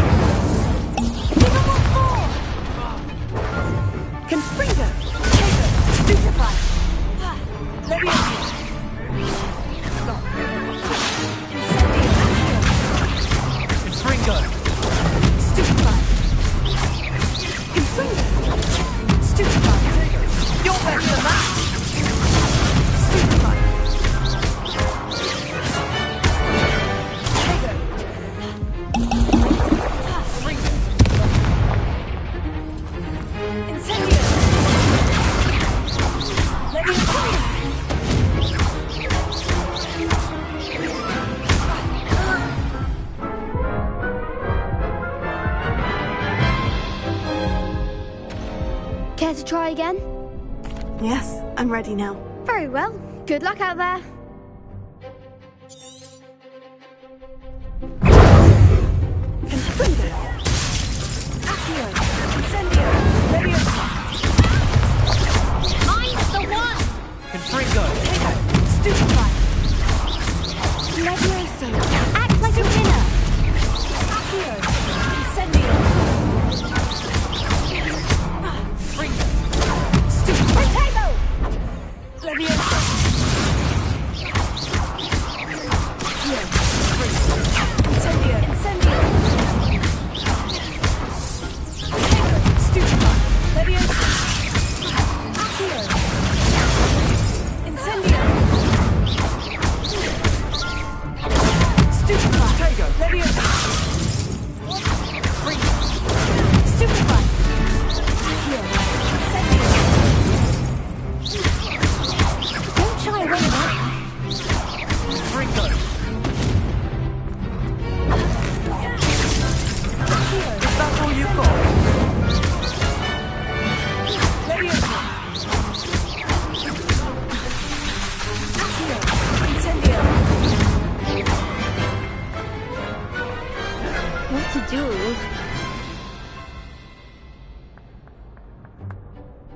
Give them all four! Confringo! Tego! Stupefy! Leviosa! Incendio! Fringo! Stupefy! Confringo! Stupefy! You're better than that! Stupefy! Tego! Fringo! Incendio! Leviosa! Care to try again? Yes, I'm ready now. Very Very well. Good luck out there. Confringo. Accio. Incendio. Leviosa. I'm the one! Confringo. Stupefy. Leviosa. Act like a winner! Accio. Incendio. Fringo. Stupefy. Potato. Leviosa. Incendio. Incendio. Stupefy. Leviosa. Accio. Incendio. Stupefy. Potato. Leviosa. Fringo. Stupefy. Accio. Incendio. Don't shy away now. Fringo. Is that all you've got? Leviosa. Accio. Incendio. What to do?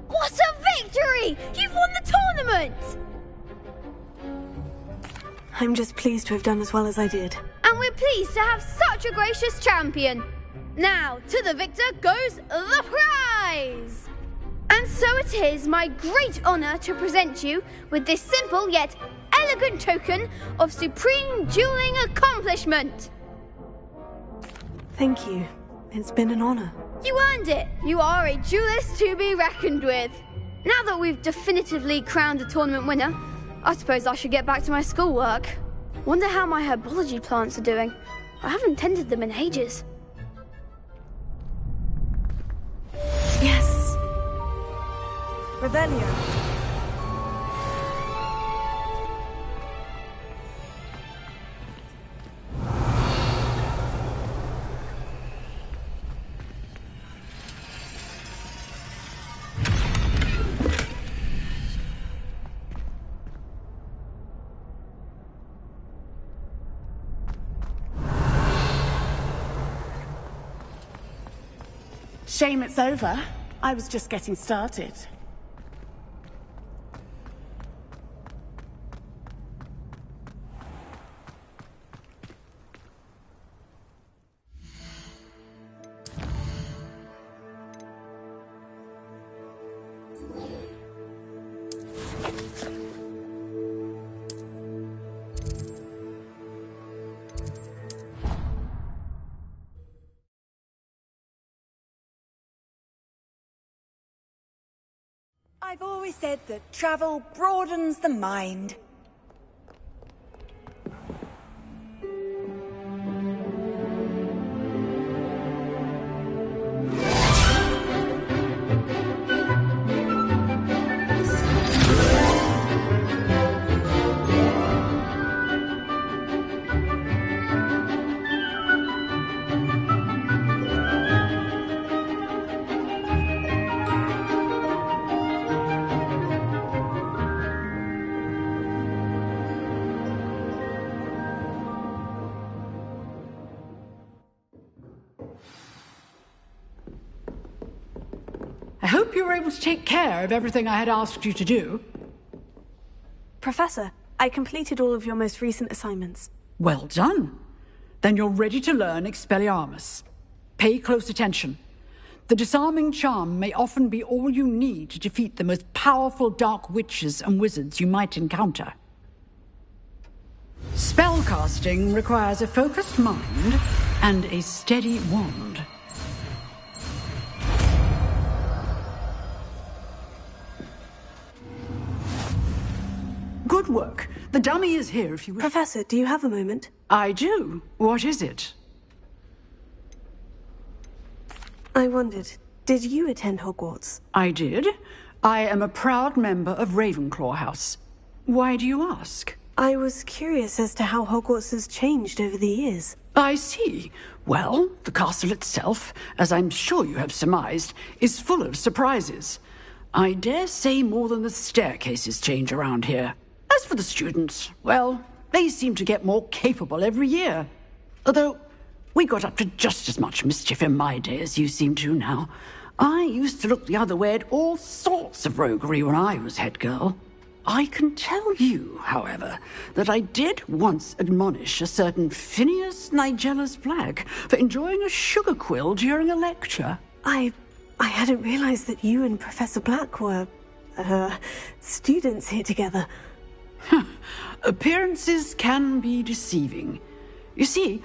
What a victory! You've won the tournament! I'm just pleased to have done as well as I did. And we're pleased to have such a gracious champion. Now, to the victor goes the prize! And so it is my great honour to present you with this simple yet elegant token of supreme dueling accomplishment. Thank you. It's been an honor. You earned it. You are a duelist to be reckoned with. Now that we've definitively crowned a tournament winner, I suppose I should get back to my schoolwork. Wonder how my herbology plants are doing. I haven't tended them in ages. Yes. Revelio. Shame it's over. I was just getting started. I've always said that travel broadens the mind. I hope you were able to take care of everything I had asked you to do. Professor, I completed all of your most recent assignments. Well done. Then you're ready to learn Expelliarmus. Pay close attention. The disarming charm may often be all you need to defeat the most powerful dark witches and wizards you might encounter. Spellcasting requires a focused mind and a steady wand. Good work. The dummy is here if you wish. Professor, do you have a moment? I do. What is it? I wondered, did you attend Hogwarts? I did. I am a proud member of Ravenclaw House. Why do you ask? I was curious as to how Hogwarts has changed over the years. I see. Well, the castle itself, as I'm sure you have surmised, is full of surprises. I dare say more than the staircases change around here. As for the students, well, they seem to get more capable every year. Although, we got up to just as much mischief in my day as you seem to now. I used to look the other way at all sorts of roguery when I was head girl. I can tell you, however, that I did once admonish a certain Phineas Nigellus Black for enjoying a sugar quill during a lecture. I hadn't realized that you and Professor Black were, students here together. Appearances can be deceiving. You see,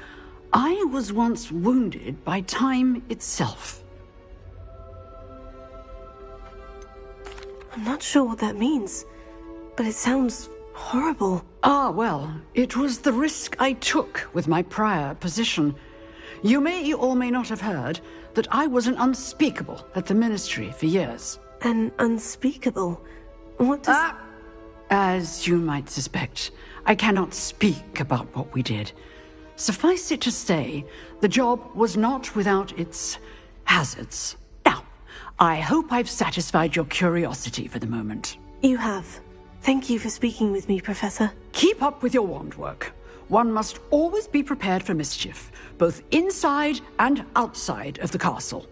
I was once wounded by time itself. I'm not sure what that means, but it sounds horrible. Ah, well, it was the risk I took with my prior position. You may or may not have heard that I was an unspeakable at the Ministry for years. An unspeakable? What does... As you might suspect, I cannot speak about what we did. Suffice it to say, the job was not without its hazards. Now, I hope I've satisfied your curiosity for the moment. You have. Thank you for speaking with me, Professor. Keep up with your wand work. One must always be prepared for mischief, both inside and outside of the castle.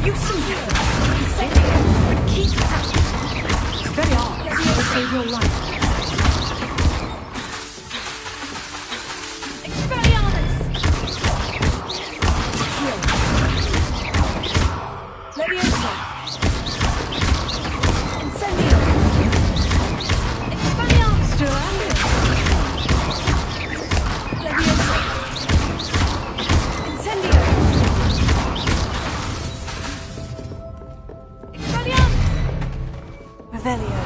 You see it! Keep it up! Expelliarmus will save your life. Expelliarmus! Leviosa! Incendio! Expelliarmus! Durandus! Leviosa! Incendio! Revelio.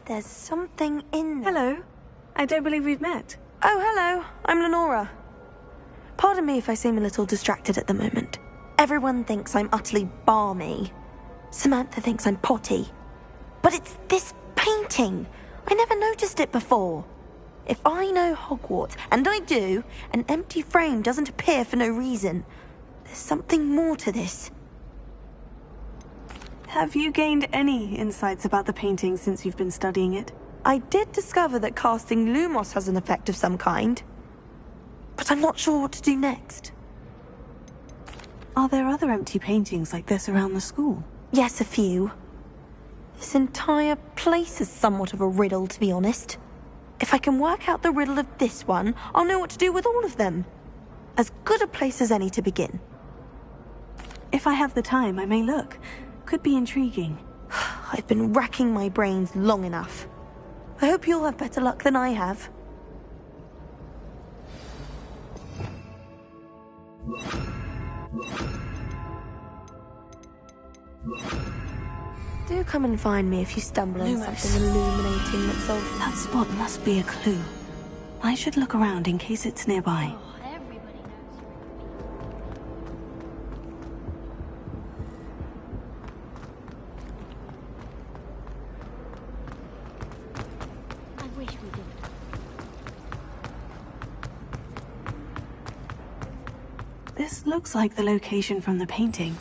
There's something in there. Hello. I don't believe we've met. Oh, hello. I'm Lenora. Pardon me if I seem a little distracted at the moment. Everyone thinks I'm utterly balmy. Samantha thinks I'm potty. But it's this painting. I never noticed it before. If I know Hogwarts, and I do, an empty frame doesn't appear for no reason. There's something more to this. Have you gained any insights about the painting since you've been studying it? I did discover that casting Lumos has an effect of some kind. But I'm not sure what to do next. Are there other empty paintings like this around the school? Yes, a few. This entire place is somewhat of a riddle, to be honest. If I can work out the riddle of this one, I'll know what to do with all of them. As good a place as any to begin. If I have the time, I may look. Could be intriguing. I've been racking my brains long enough. I hope you'll have better luck than I have. Do come and find me if you stumble on something illuminating that's of... That spot must be a clue. I should look around in case it's nearby. This looks like the location from the painting.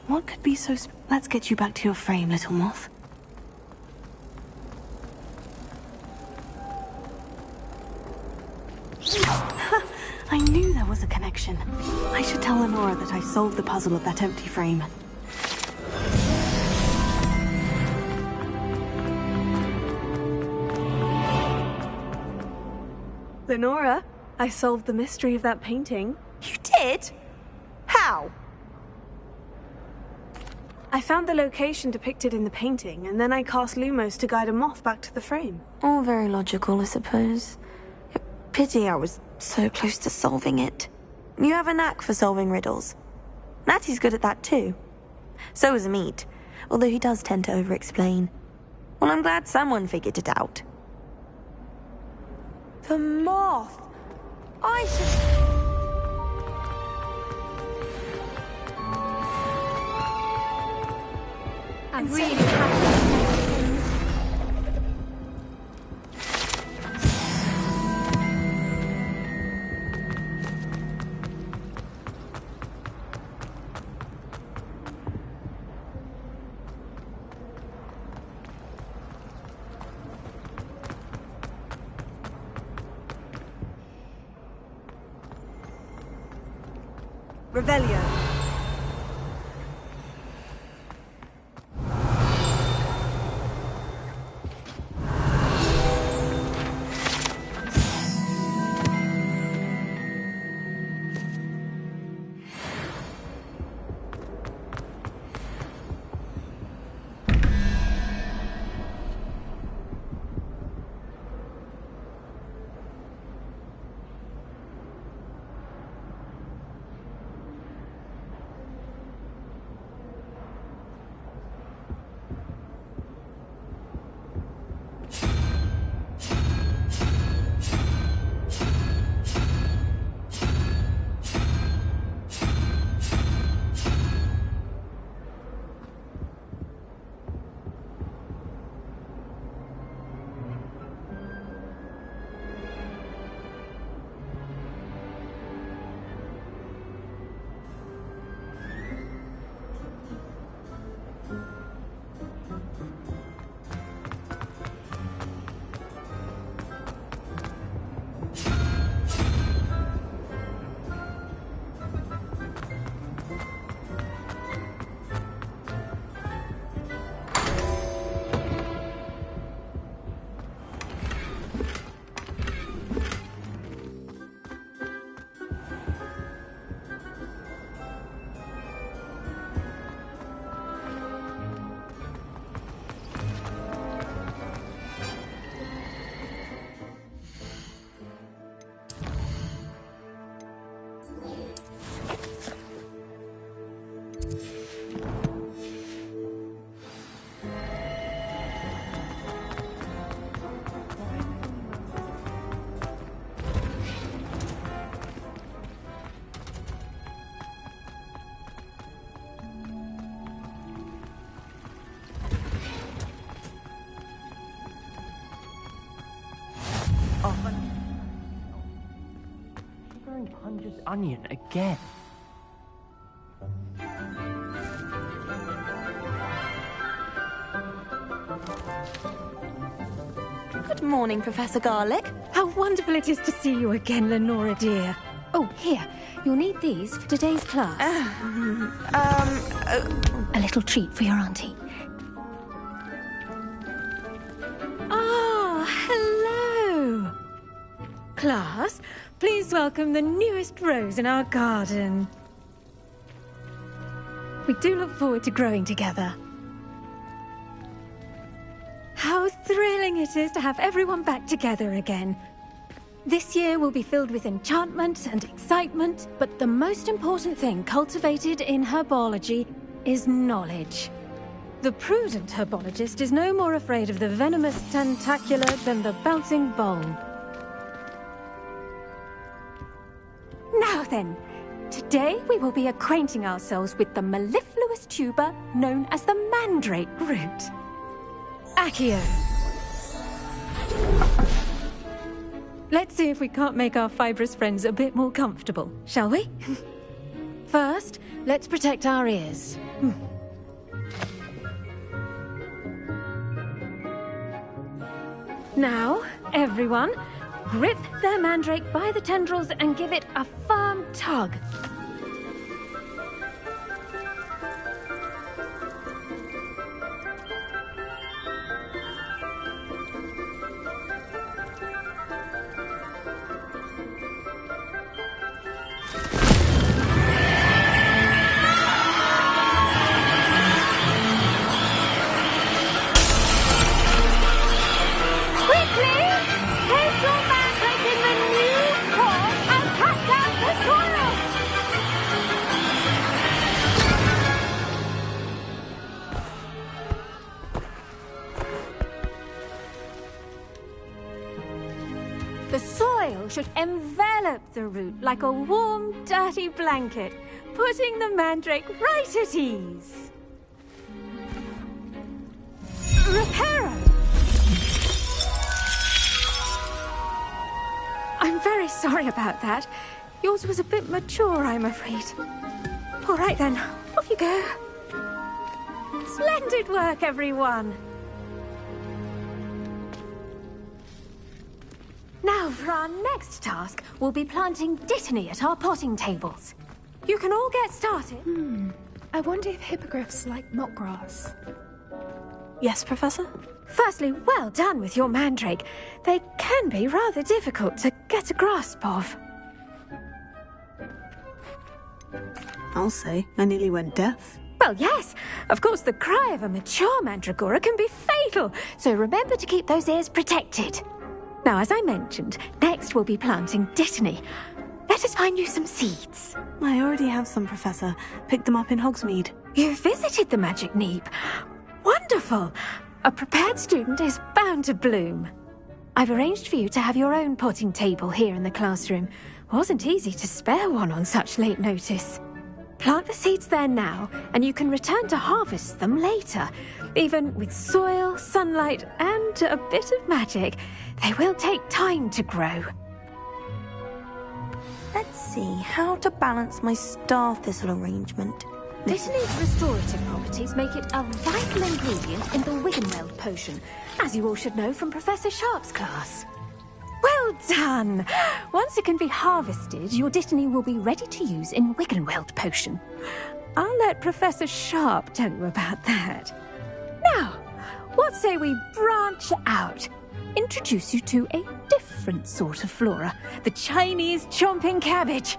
What could be so Let's get you back to your frame, little moth. I knew there was a connection. I should tell Lenora that I solved the puzzle of that empty frame. Lenora, I solved the mystery of that painting. You did? How? I found the location depicted in the painting, and then I cast Lumos to guide a moth back to the frame. All very logical, I suppose. Pity I was so close to solving it. You have a knack for solving riddles. Natty's good at that too. So is Amit, although he does tend to over-explain. Well, I'm glad someone figured it out. The moth! I should... I'm really happy. Revelio. Punja's onion again. Good morning, Professor Garlic. How wonderful it is to see you again, Lenora dear. Oh, here. You'll need these for today's class. A little treat for your auntie. Ah, hello. Class, please welcome the newest rose in our garden. We do look forward to growing together. How thrilling it is to have everyone back together again. This year will be filled with enchantment and excitement, but the most important thing cultivated in herbology is knowledge. The prudent herbologist is no more afraid of the venomous tentacular than the bouncing bowl. Now then, today we will be acquainting ourselves with the mellifluous tuber known as the mandrake root. Accio. Let's see if we can't make our fibrous friends a bit more comfortable, shall we? First, let's protect our ears. Now, everyone, grip their mandrake by the tendrils and give it a firm tug. The soil should envelop the root like a warm, dirty blanket, putting the mandrake right at ease. Reparo! I'm very sorry about that. Yours was a bit mature, I'm afraid. All right then, off you go. Splendid work, everyone. Now, for our next task, we'll be planting dittany at our potting tables. You can all get started. I wonder if hippogriffs like knotgrass. Yes, Professor? Firstly, well done with your mandrake. They can be rather difficult to get a grasp of. I'll say, I nearly went deaf. Well, yes. Of course, the cry of a mature mandragora can be fatal, so remember to keep those ears protected. Now, as I mentioned, next we'll be planting dittany. Let us find you some seeds. I already have some, Professor. Picked them up in Hogsmeade. You visited the Magic Neep. Wonderful! A prepared student is bound to bloom. I've arranged for you to have your own potting table here in the classroom. Wasn't easy to spare one on such late notice. Plant the seeds there now, and you can return to harvest them later. Even with soil, sunlight, and a bit of magic, they will take time to grow. Let's see how to balance my star thistle arrangement. Dittany's restorative properties make it a vital ingredient in the Wiggenweld potion, as you all should know from Professor Sharp's class. Well done! Once it can be harvested, your dittany will be ready to use in Wiggenweld potion. I'll let Professor Sharp tell you about that. Now, what say we branch out? Introduce you to a different sort of flora, the Chinese chomping cabbage.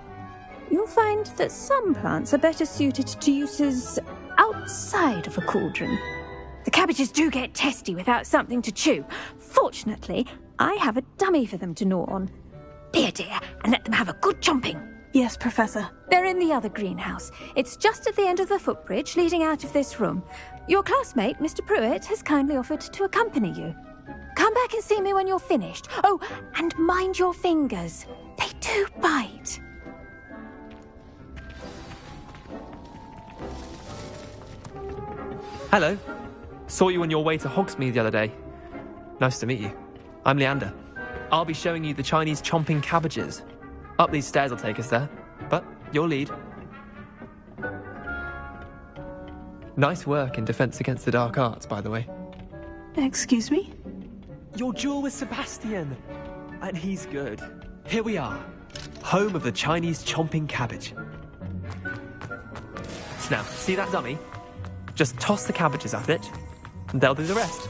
You'll find that some plants are better suited to uses outside of a cauldron. The cabbages do get testy without something to chew. Fortunately, I have a dummy for them to gnaw on. Here, dear, and let them have a good chomping. Yes, Professor. They're in the other greenhouse. It's just at the end of the footbridge leading out of this room. Your classmate, Mr. Pruitt, has kindly offered to accompany you. Come back and see me when you're finished. Oh, and mind your fingers. They do bite. Hello. Saw you on your way to Hogsmeade the other day. Nice to meet you. I'm Leander. I'll be showing you the Chinese chomping cabbages. Up these stairs will take us there, but you'll lead. Nice work in Defense Against the Dark Arts, by the way. Excuse me? Your duel with Sebastian. And he's good. Here we are. Home of the Chinese chomping cabbage. Now, see that dummy? Just toss the cabbages at it, and they'll do the rest.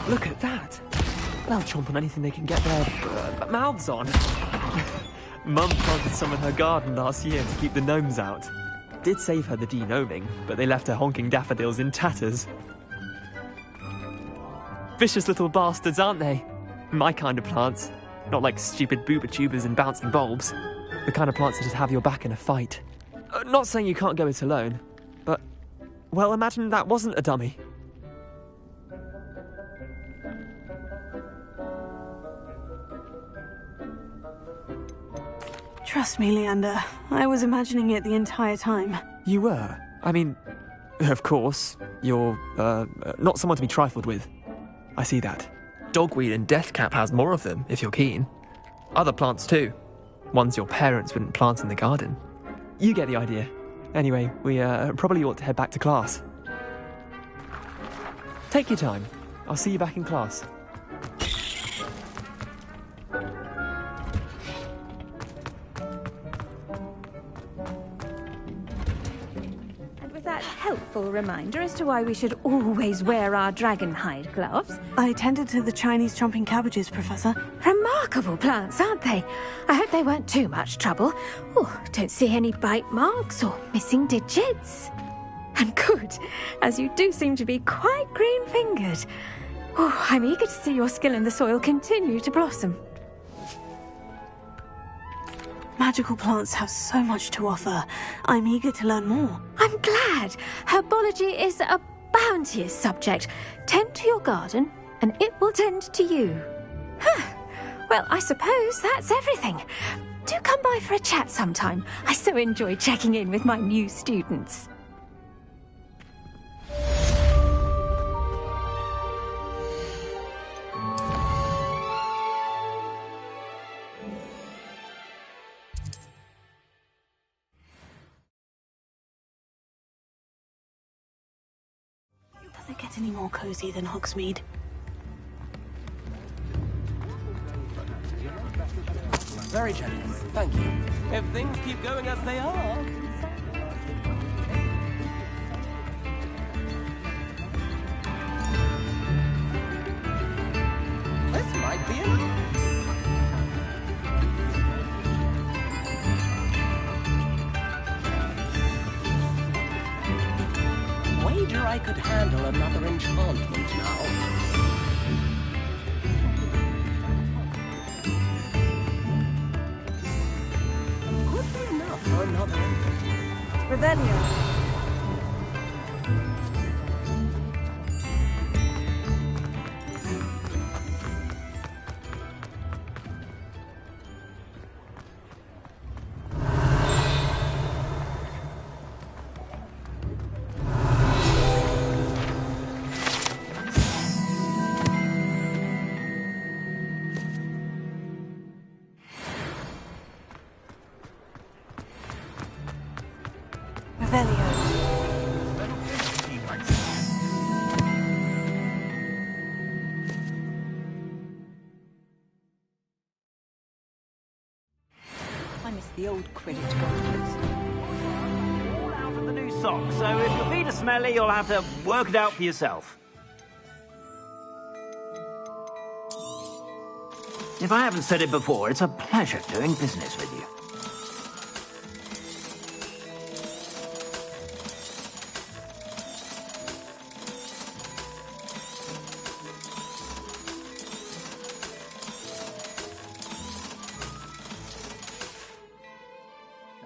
Look at that! They'll chomp on anything they can get their mouths on. Mum planted some in her garden last year to keep the gnomes out. Did save her the de-gnoming, but they left her honking daffodils in tatters. Vicious little bastards, aren't they? My kind of plants. Not like stupid booba tubers and bouncing bulbs. The kind of plants that just have your back in a fight. Not saying you can't go it alone, but, well, imagine that wasn't a dummy. Trust me, Leander. I was imagining it the entire time. You were? I mean, of course, you're, not someone to be trifled with. I see that. Dogweed and deathcap has more of them, if you're keen. Other plants too. Ones your parents wouldn't plant in the garden. You get the idea. Anyway, we, probably ought to head back to class. Take your time. I'll see you back in class. helpful reminder as to why we should always wear our dragon hide gloves. I tended to the Chinese chomping cabbages, Professor. Remarkable plants, aren't they? I hope they weren't too much trouble. Oh, don't see any bite marks or missing digits. And good, as you do seem to be quite green-fingered. Oh, I'm eager to see your skill in the soil continue to blossom. Magical plants have so much to offer. I'm eager to learn more. I'm glad. Herbology is a bounteous subject. Tend to your garden, and it will tend to you. Well, I suppose that's everything. Do come by for a chat sometime. I so enjoy checking in with my new students. Does it get any more cozy than Hogsmeade? Very generous, thank you. If things keep going as they are... This might be enough. Wager I could handle another enchantment now. Could be enough for another. Revelio. I miss the old Quidditch gauntlets. All out of the new socks, so if your feet are smelly, you'll have to work it out for yourself. If I haven't said it before, it's a pleasure doing business with you.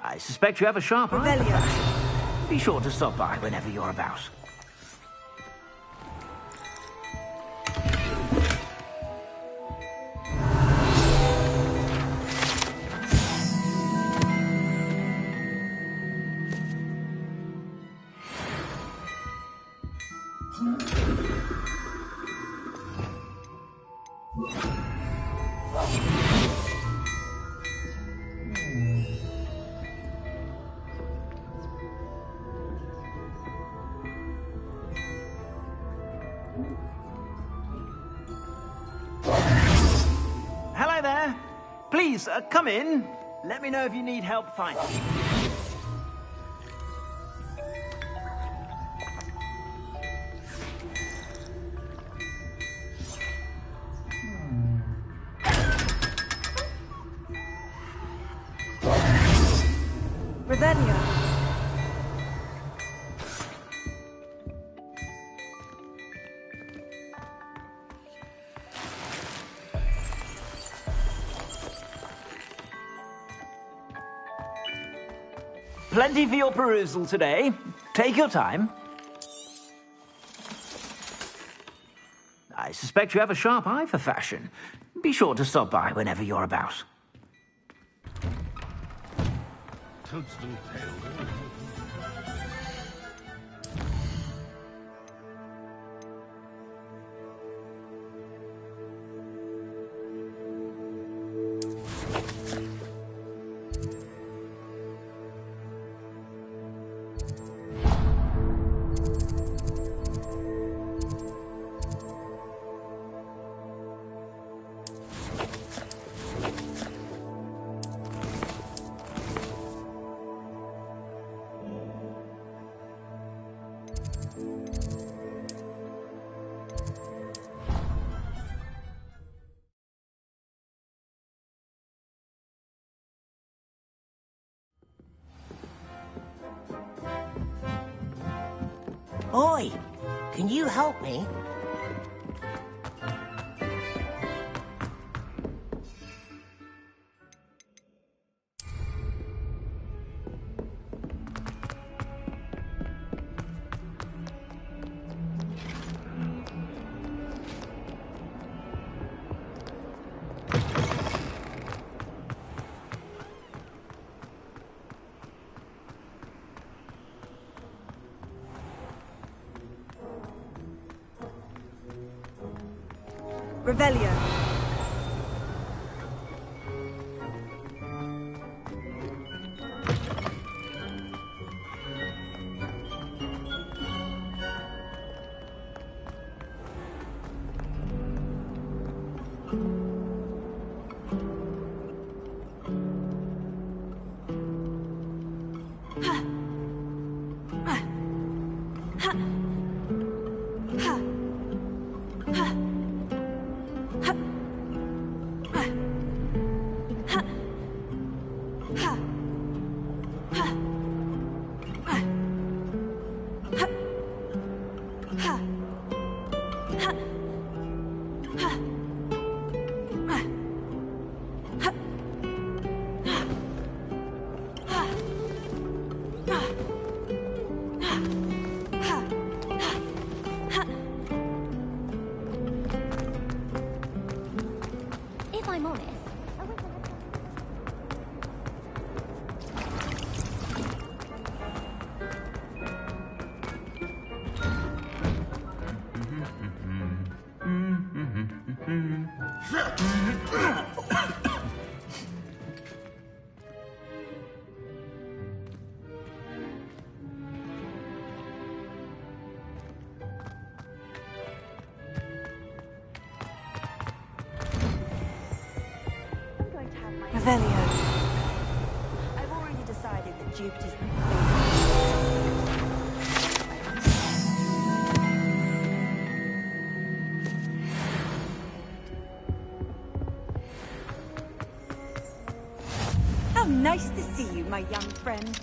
I suspect you have a sharp eye. Be sure to stop by whenever you're about. Hello there. Please, come in. Let me know if you need help finding. Revelio. Plenty for your perusal today. Take your time. I suspect you have a sharp eye for fashion. Be sure to stop by whenever you're about. Toadstool tail. Oi! Can you help me? Revelio. If I'm honest, Revelio. I've already decided that Jupiter's How nice to see you, my young friend.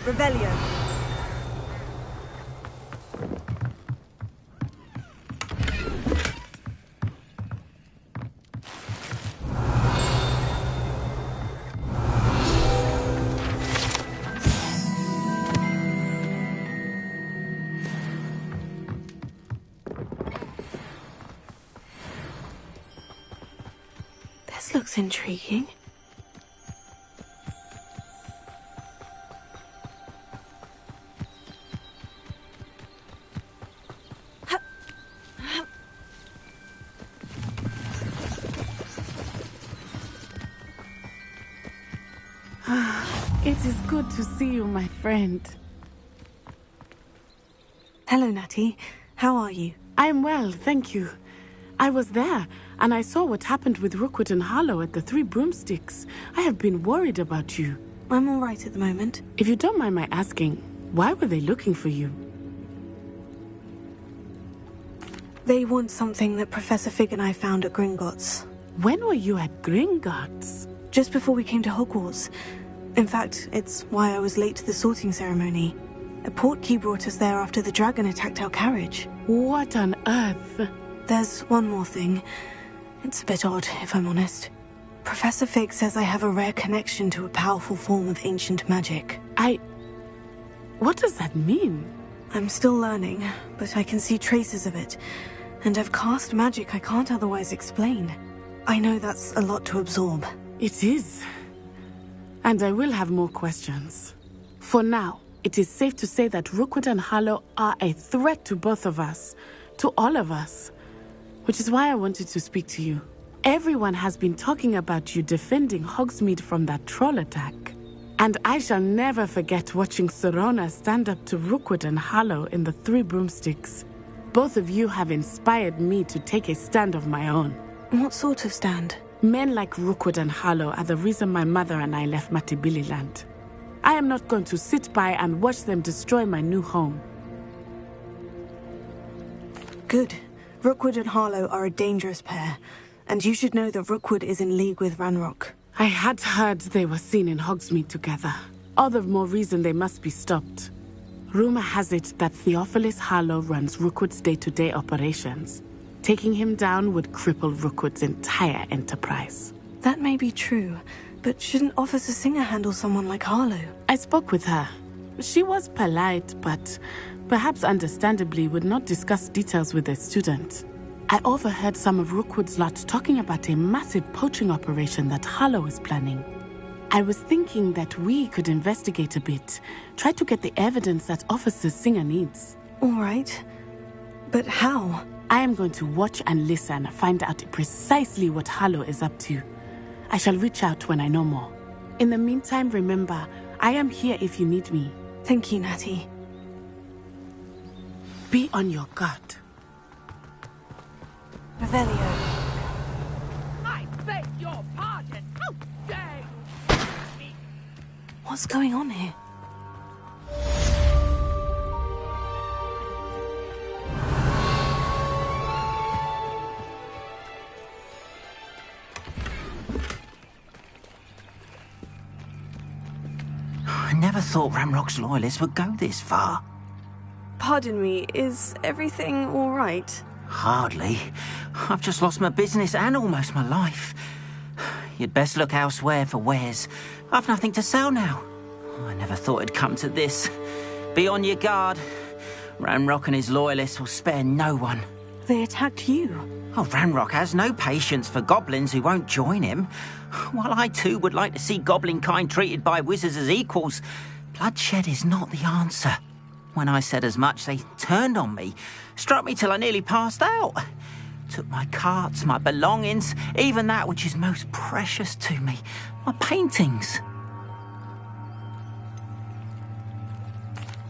Revelio. This looks intriguing. It is good to see you, my friend. Hello, Natty. How are you? I am well, thank you. I was there, and I saw what happened with Rookwood and Harlow at the Three Broomsticks. I have been worried about you. I'm all right at the moment. If you don't mind my asking, why were they looking for you? They want something that Professor Fig and I found at Gringotts. When were you at Gringotts? Just before we came to Hogwarts. In fact, it's why I was late to the sorting ceremony. A portkey brought us there after the dragon attacked our carriage. What on earth? There's one more thing. It's a bit odd, if I'm honest. Professor Fig says I have a rare connection to a powerful form of ancient magic. What does that mean? I'm still learning, but I can see traces of it. And I've cast magic I can't otherwise explain. I know that's a lot to absorb. It is. And I will have more questions. For now, it is safe to say that Rookwood and Harlow are a threat to both of us. To all of us. Which is why I wanted to speak to you. Everyone has been talking about you defending Hogsmeade from that troll attack. And I shall never forget watching Serona stand up to Rookwood and Harlow in the Three Broomsticks. Both of you have inspired me to take a stand of my own. What sort of stand? Men like Rookwood and Harlow are the reason my mother and I left Matabeleland. I am not going to sit by and watch them destroy my new home. Good. Rookwood and Harlow are a dangerous pair, and you should know that Rookwood is in league with Ranrock. I had heard they were seen in Hogsmeade together. All the more reason they must be stopped. Rumor has it that Theophilus Harlow runs Rookwood's day-to-day operations. Taking him down would cripple Rookwood's entire enterprise. That may be true, but shouldn't Officer Singer handle someone like Harlow? I spoke with her. She was polite, but perhaps understandably would not discuss details with a student. I overheard some of Rookwood's lot talking about a massive poaching operation that Harlow is planning. I was thinking that we could investigate a bit, try to get the evidence that Officer Singer needs. All right. But how? I am going to watch and listen, find out precisely what Harlow is up to. I shall reach out when I know more. In the meantime, remember, I am here if you need me. Thank you, Natty. Be on your guard. Revelio. I beg your pardon. How dare you? What's going on here? I never thought Ranrock's loyalists would go this far. Pardon me, is everything all right? Hardly. I've just lost my business and almost my life. You'd best look elsewhere for wares. I've nothing to sell now. I never thought it'd come to this. Be on your guard. Ranrock and his loyalists will spare no one. They attacked you. Oh, Ranrock has no patience for goblins who won't join him. While I too would like to see goblin kind treated by wizards as equals, bloodshed is not the answer. When I said as much, they turned on me, struck me till I nearly passed out. Took my carts, my belongings, even that which is most precious to me, my paintings.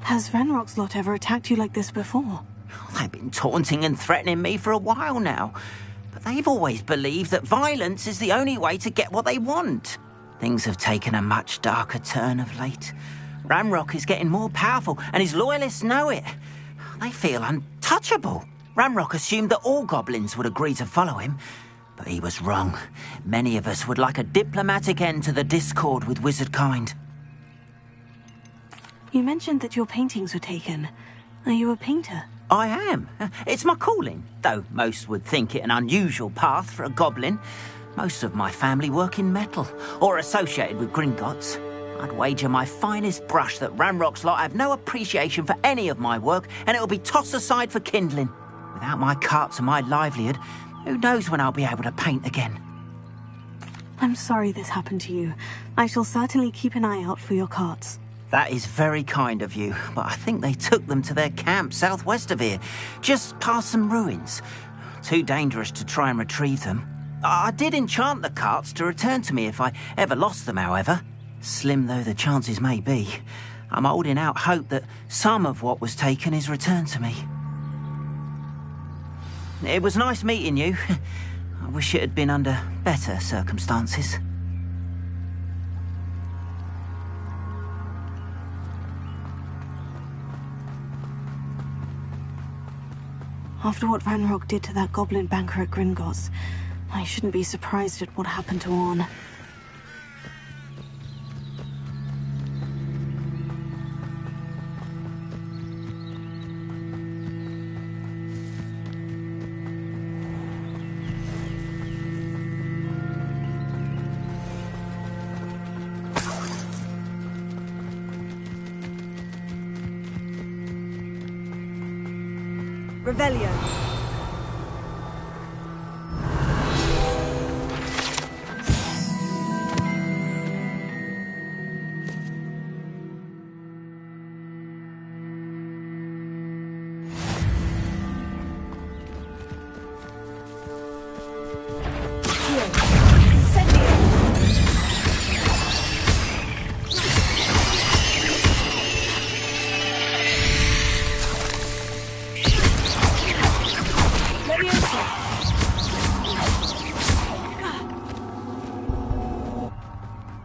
Has Ranrock's lot ever attacked you like this before? They've been taunting and threatening me for a while now, but they've always believed that violence is the only way to get what they want. Things have taken a much darker turn of late. Ranrock is getting more powerful, and his loyalists know it. They feel untouchable. Ranrock assumed that all goblins would agree to follow him, but he was wrong. Many of us would like a diplomatic end to the discord with wizard kind. You mentioned that your paintings were taken. Are you a painter? I am. It's my calling, though most would think it an unusual path for a goblin. Most of my family work in metal, or associated with Gringotts. I'd wager my finest brush that Ranrock's lot have no appreciation for any of my work, and it'll be tossed aside for kindling. Without my carts and my livelihood, who knows when I'll be able to paint again. I'm sorry this happened to you. I shall certainly keep an eye out for your carts. That is very kind of you, but I think they took them to their camp southwest of here, just past some ruins. Too dangerous to try and retrieve them. I did enchant the carts to return to me if I ever lost them, however. Slim though the chances may be, I'm holding out hope that some of what was taken is returned to me. It was nice meeting you. I wish it had been under better circumstances. After what Ranrock did to that goblin banker at Gringotts, I shouldn't be surprised at what happened to Orn. Revelio.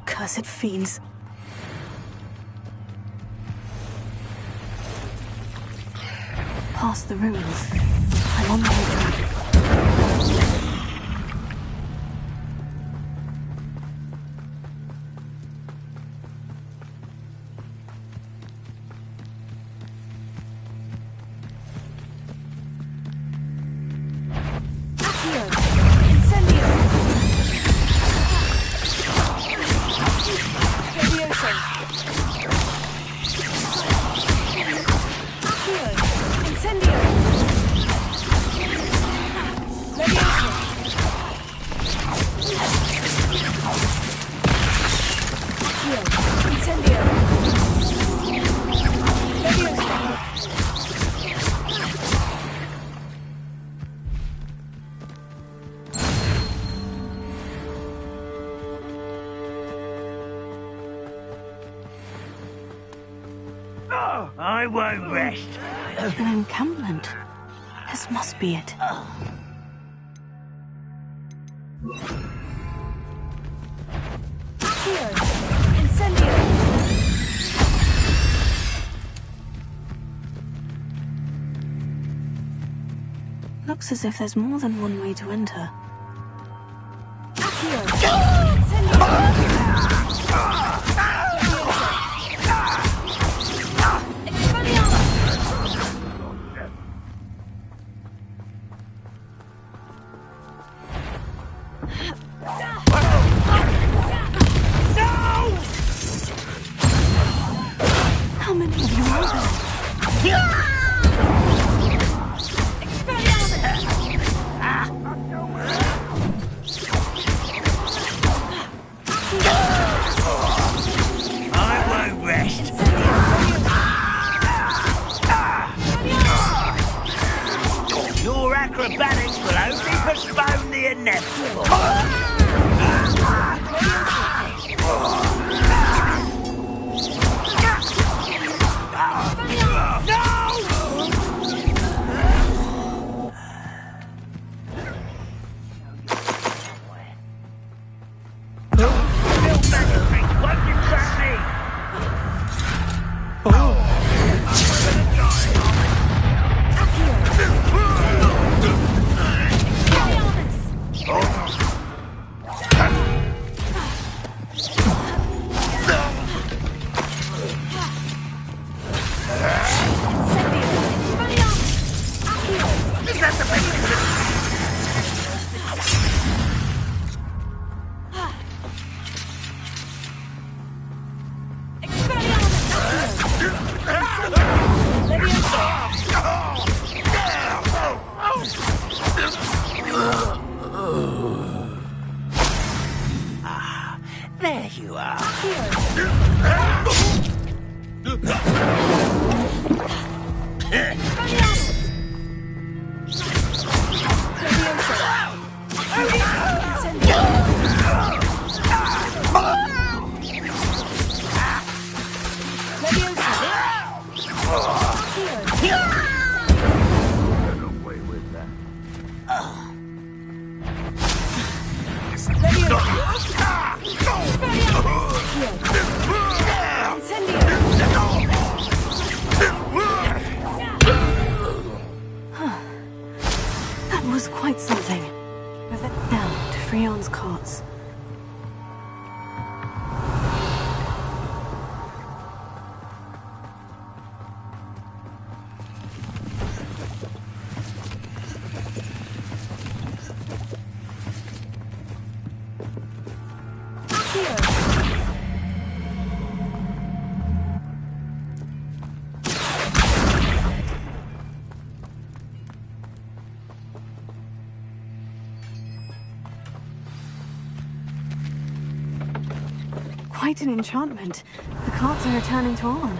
Cursed fiends. Past the ruins. I'm on the right track. I won't rest. An encampment. This must be it. Looks as if there's more than one way to enter. How many of you are there? Your acrobatics will only postpone the inevitable. There you are. That was quite something. Now to Freon's carts. Quite an enchantment. The carts are returning to Arn.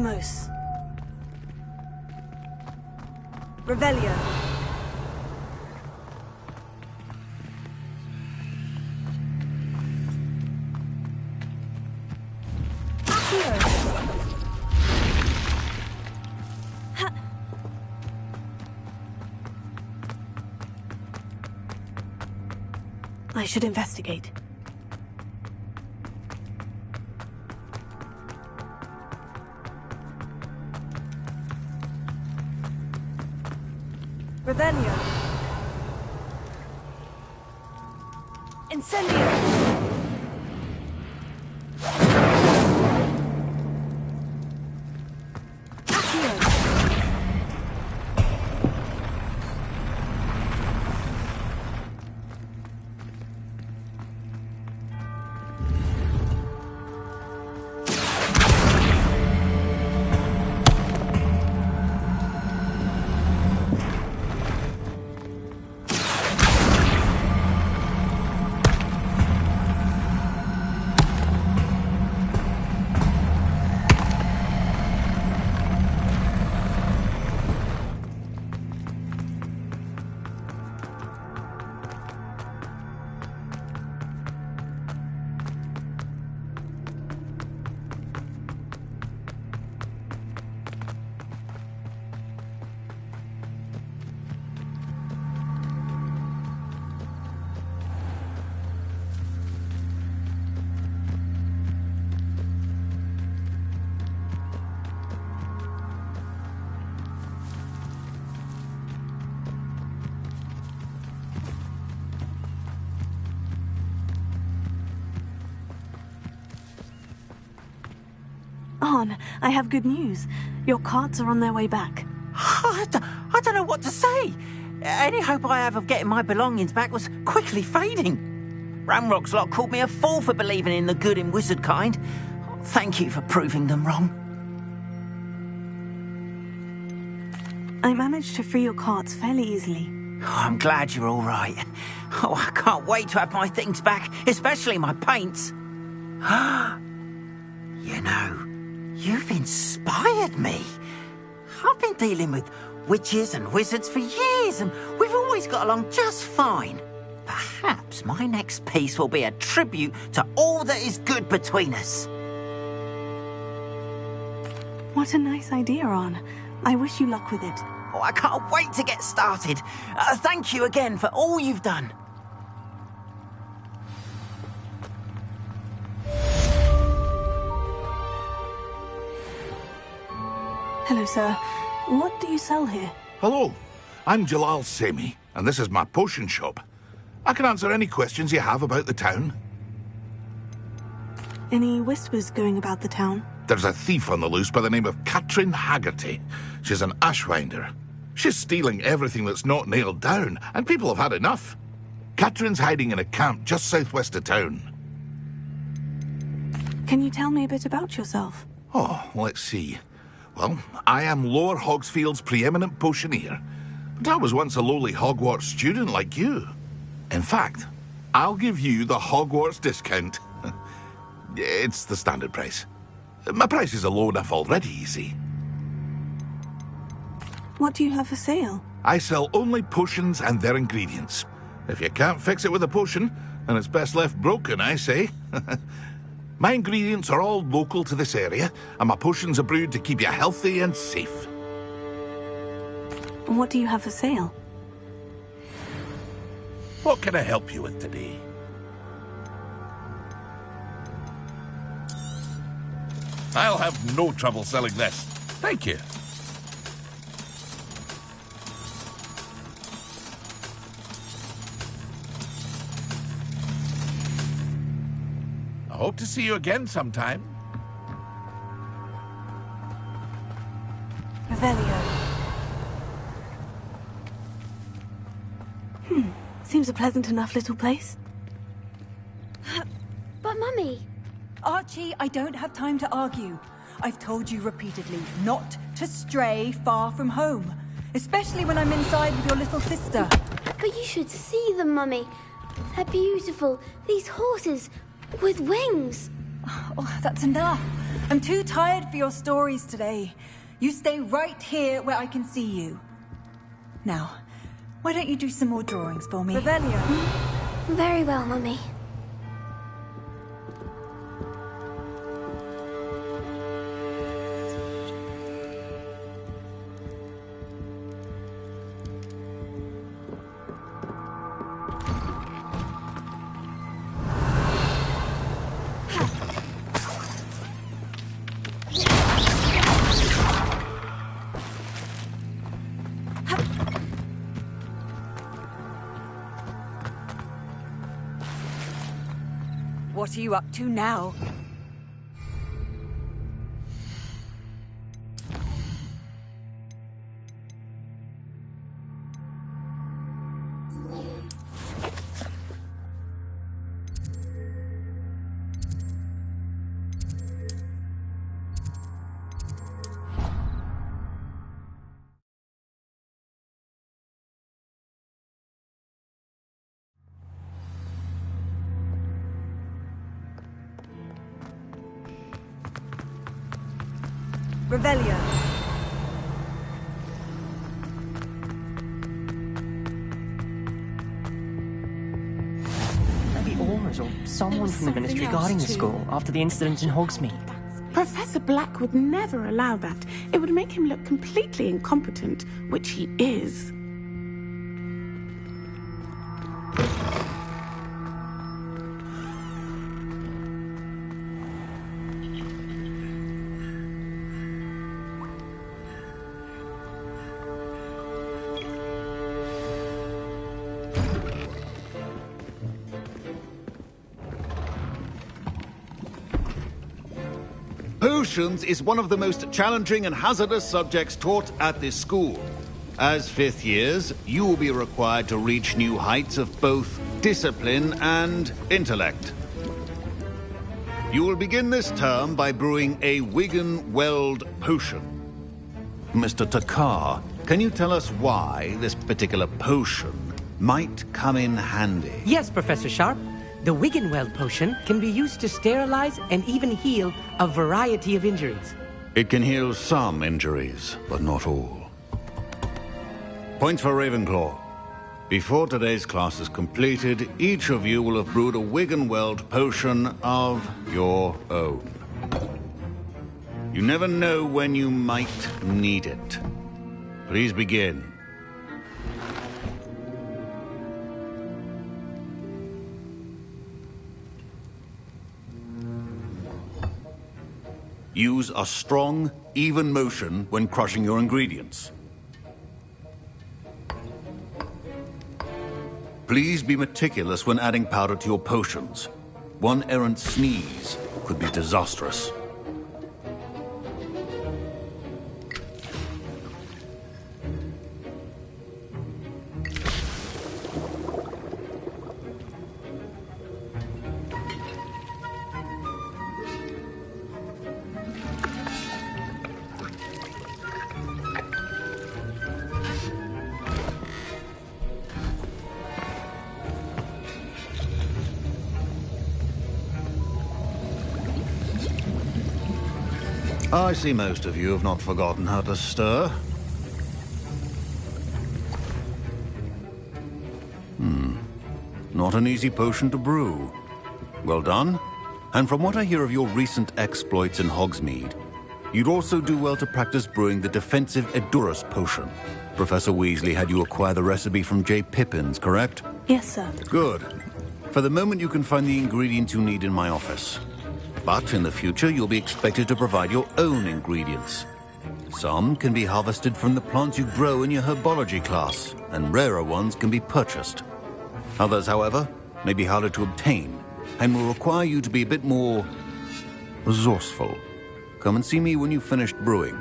Vamos. Revelio. I should investigate. Revelio. Incendio. On, I have good news. Your carts are on their way back. I don't know what to say. Any hope I have of getting my belongings back was quickly fading. Ramrock's lot called me a fool for believing in the good in wizard kind. Thank you for proving them wrong. I managed to free your carts fairly easily. Oh, I'm glad you're all right. Oh, I can't wait to have my things back, especially my paints. You know, you've inspired me. I've been dealing with witches and wizards for years, and we've always got along just fine. Perhaps my next piece will be a tribute to all that is good between us. What a nice idea, On. I wish you luck with it. Oh, I can't wait to get started. Thank you again for all you've done. Hello, sir. What do you sell here? Hello, I'm Jalal Semi, and this is my potion shop. I can answer any questions you have about the town. Any whispers going about the town? There's a thief on the loose by the name of Katrin Haggerty. She's an ashwinder. She's stealing everything that's not nailed down, and people have had enough. Katrin's hiding in a camp just southwest of town. Can you tell me a bit about yourself? Oh, let's see. Well, I am Lower Hogsfield's preeminent potioneer, but I was once a lowly Hogwarts student like you. In fact, I'll give you the Hogwarts discount. It's the standard price. My prices are low enough already, you see. What do you have for sale? I sell only potions and their ingredients. If you can't fix it with a potion, then it's best left broken, I say. My ingredients are all local to this area, and my potions are brewed to keep you healthy and safe. What do you have for sale? What can I help you with today? I'll have no trouble selling this. Thank you. I hope to see you again sometime. Revelio. Seems a pleasant enough little place. But Mummy... Archie, I don't have time to argue. I've told you repeatedly not to stray far from home, especially when I'm inside with your little sister. But you should see them, Mummy. They're beautiful. These horses with wings. Oh, that's enough. I'm too tired for your stories today. You stay right here where I can see you. Now, why don't you do some more drawings for me? Revelio. Very well, Mummy. What are you up to now? Revelio. Maybe Aura's or someone from the Ministry guarding the school after the incident in Hogsmeade. Professor Black would never allow that. It would make him look completely incompetent, which he is. Potions is one of the most challenging and hazardous subjects taught at this school. As fifth years, you will be required to reach new heights of both discipline and intellect. You will begin this term by brewing a Wiggenweld potion. Mr. Takar, can you tell us why this particular potion might come in handy? Yes, Professor Sharp. The Wiggenweld potion can be used to sterilize and even heal a variety of injuries. It can heal some injuries, but not all. Points for Ravenclaw. Before today's class is completed, each of you will have brewed a Wiggenweld potion of your own. You never know when you might need it. Please begin. Use a strong, even motion when crushing your ingredients. Please be meticulous when adding powder to your potions. One errant sneeze could be disastrous. I see most of you have not forgotten how to stir. Not an easy potion to brew. Well done. And from what I hear of your recent exploits in Hogsmeade, you'd also do well to practice brewing the defensive Edurus potion. Professor Weasley had you acquire the recipe from J. Pippins, correct? Yes, sir. Good. For the moment, you can find the ingredients you need in my office. But in the future, you'll be expected to provide your own ingredients. Some can be harvested from the plants you grow in your herbology class, and rarer ones can be purchased. Others, however, may be harder to obtain, and will require you to be a bit more resourceful. Come and see me when you've finished brewing,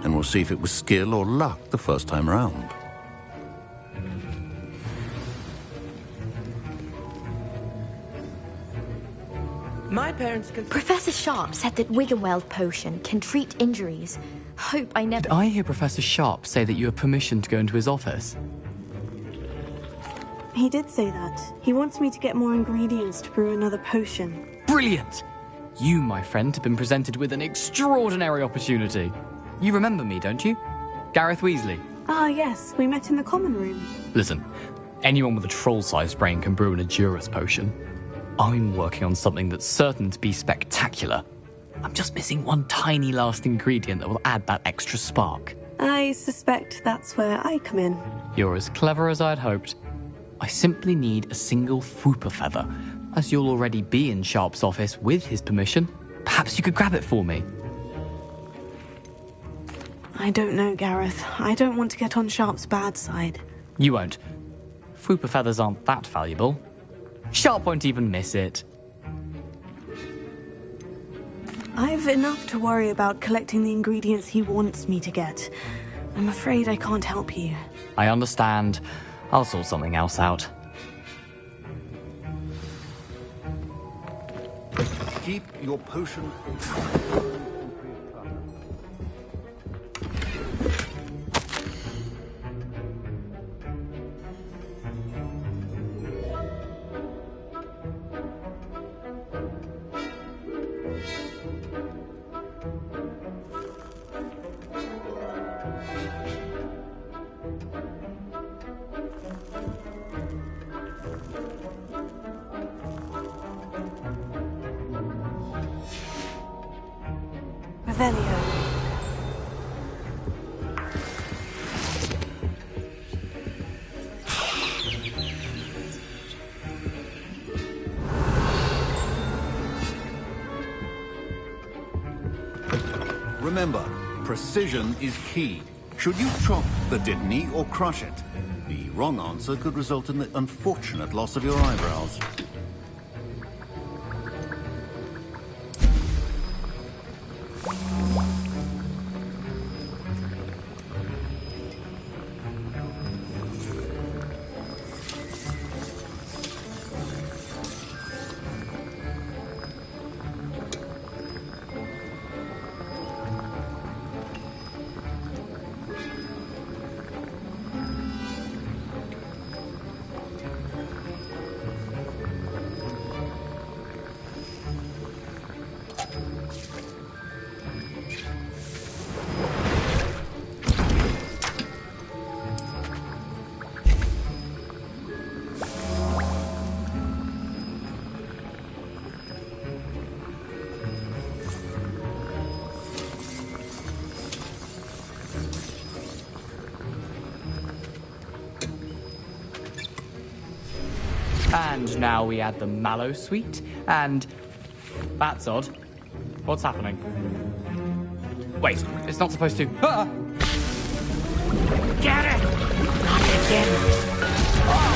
and we'll see if it was skill or luck the first time around. My parents Professor Sharp said that Wiggenweld potion can treat injuries. Hope I never... Did I hear Professor Sharp say that you have permission to go into his office? He did say that. He wants me to get more ingredients to brew another potion. Brilliant! You, my friend, have been presented with an extraordinary opportunity. You remember me, don't you? Gareth Weasley. Ah, yes. We met in the common room. Listen, anyone with a troll-sized brain can brew an Edurus potion. I'm working on something that's certain to be spectacular. I'm just missing one tiny last ingredient that will add that extra spark. I suspect that's where I come in. You're as clever as I'd hoped. I simply need a single Fwooper feather. As you'll already be in Sharp's office with his permission, perhaps you could grab it for me. I don't know, Gareth. I don't want to get on Sharp's bad side. You won't. Fwooper feathers aren't that valuable. Sharp won't even miss it. I've enough to worry about collecting the ingredients he wants me to get. I'm afraid I can't help you. I understand. I'll sort something else out. Keep your potion. Revelio. Remember, precision is key. Should you chop the Didney or crush it? The wrong answer could result in the unfortunate loss of your eyebrows. And now we add the mallow sweet, and... That's odd. What's happening? Wait, it's not supposed to... Ah! Get it! Not again. Oh!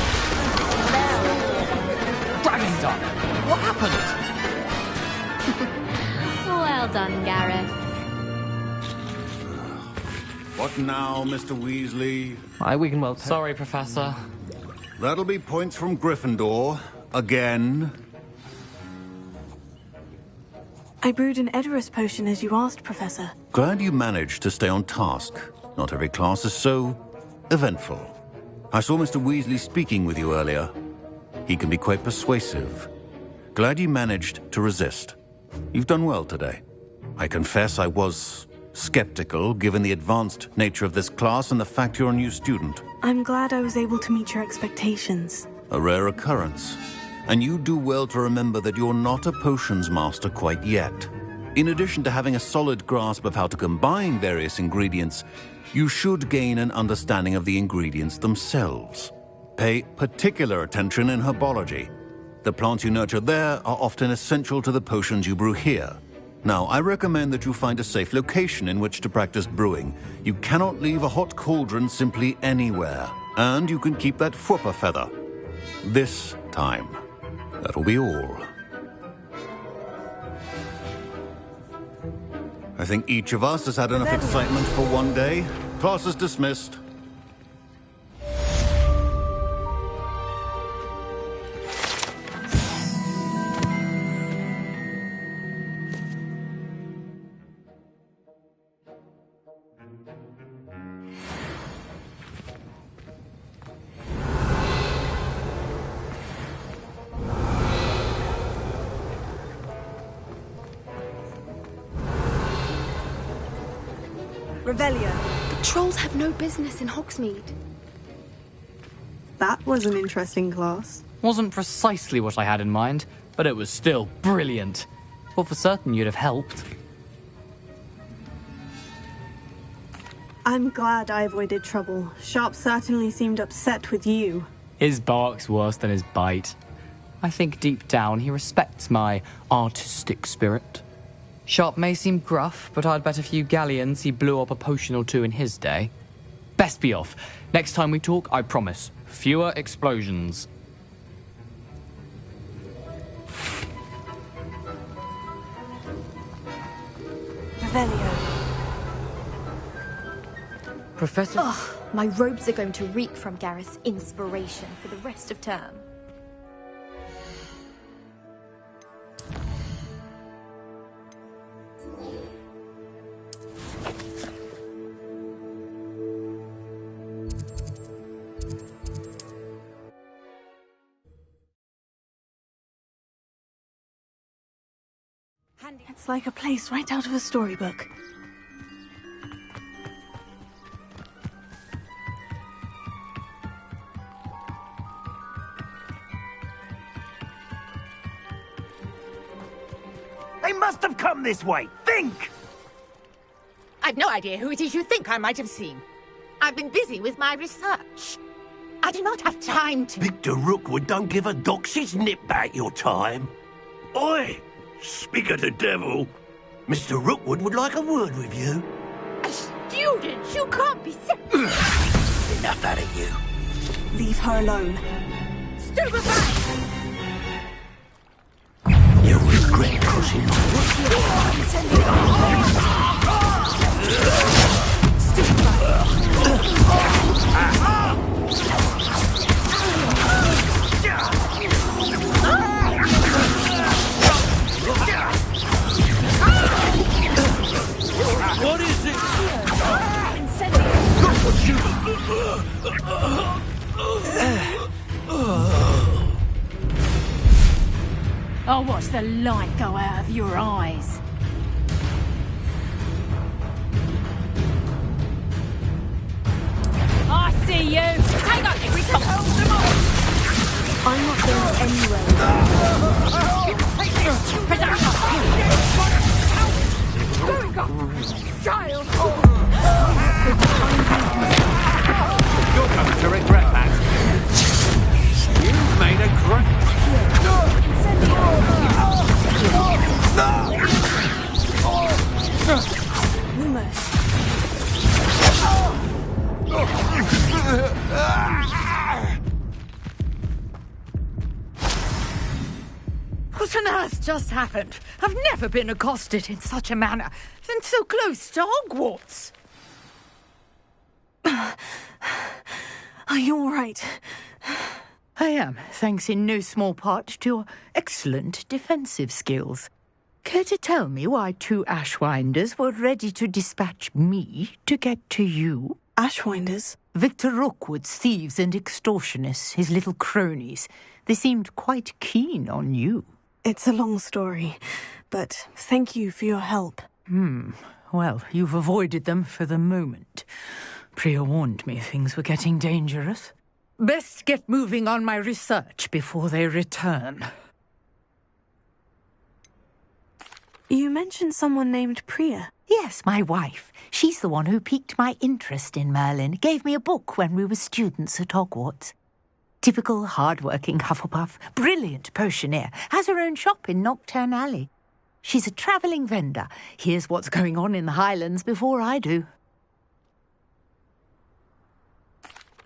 Gryffindor! What happened? Well done, Gareth. What now, Mr. Weasley? I Wiggenweld. Sorry, Professor. That'll be points from Gryffindor. Again. I brewed an Edurus potion as you asked, Professor. Glad you managed to stay on task. Not every class is so eventful. I saw Mr. Weasley speaking with you earlier. He can be quite persuasive. Glad you managed to resist. You've done well today. I confess I was skeptical, given the advanced nature of this class and the fact you're a new student. I'm glad I was able to meet your expectations. A rare occurrence. And you do well to remember that you're not a potions master quite yet. In addition to having a solid grasp of how to combine various ingredients, you should gain an understanding of the ingredients themselves. Pay particular attention in herbology. The plants you nurture there are often essential to the potions you brew here. Now, I recommend that you find a safe location in which to practice brewing. You cannot leave a hot cauldron simply anywhere. And you can keep that Fwooper feather. This time. That'll be all. I think each of us has had enough excitement for one day. Class is dismissed. Revelio. But trolls have no business in Hogsmeade. That was an interesting class. Wasn't precisely what I had in mind, but it was still brilliant. Well, for certain you'd have helped. I'm glad I avoided trouble. Sharp certainly seemed upset with you. His bark's worse than his bite. I think deep down he respects my artistic spirit. Sharp may seem gruff, but I'd bet a few galleons he blew up a potion or two in his day. Best be off. Next time we talk, I promise, fewer explosions. Revelio. Professor... Ugh, my robes are going to reek from Gareth's inspiration for the rest of term. It's like a place right out of a storybook. They must have come this way. Think! I've no idea who it is you think I might have seen. I've been busy with my research. I do not have time to... Victor Rookwood don't give a doxy's nip back your time. Oi! Speak of the devil. Mr. Rookwood would like a word with you. A student? You can't be Enough out of you. Leave her alone. Stupefy! You regret crossing What is it? I'll watch the light go out of your eyes. I see you! Take up every top! I'm not going anywhere. Going up! Child! You're going to regret that. You've made a great... Lumos. What on earth just happened? I've never been accosted in such a manner, and so close to Hogwarts. Are you all right? I am, thanks in no small part to your excellent defensive skills. Care to tell me why two Ashwinders were ready to dispatch me to get to you? Ashwinders? Victor Rookwood's thieves and extortionists, his little cronies. They seemed quite keen on you. It's a long story, but thank you for your help. Well, you've avoided them for the moment. Priya warned me things were getting dangerous. Best get moving on my research before they return. You mentioned someone named Priya. Yes, my wife. She's the one who piqued my interest in Merlin. Gave me a book when we were students at Hogwarts. Typical hard-working Hufflepuff, brilliant potioneer, has her own shop in Nocturne Alley. She's a travelling vendor. Hears what's going on in the Highlands before I do.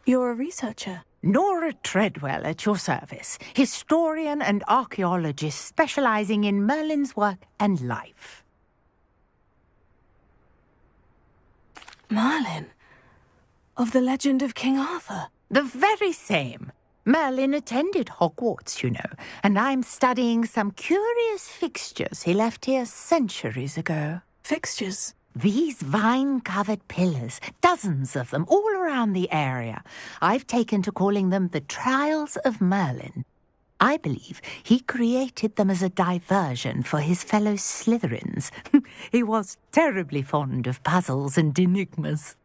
You're a researcher? Nora Treadwell at your service. Historian and archaeologist specialising in Merlin's work and life. Merlin? Of the legend of King Arthur? The very same. Merlin attended Hogwarts, you know, and I'm studying some curious fixtures he left here centuries ago. Fixtures? These vine-covered pillars, dozens of them, all around the area. I've taken to calling them the Trials of Merlin. I believe he created them as a diversion for his fellow Slytherins. He was terribly fond of puzzles and enigmas.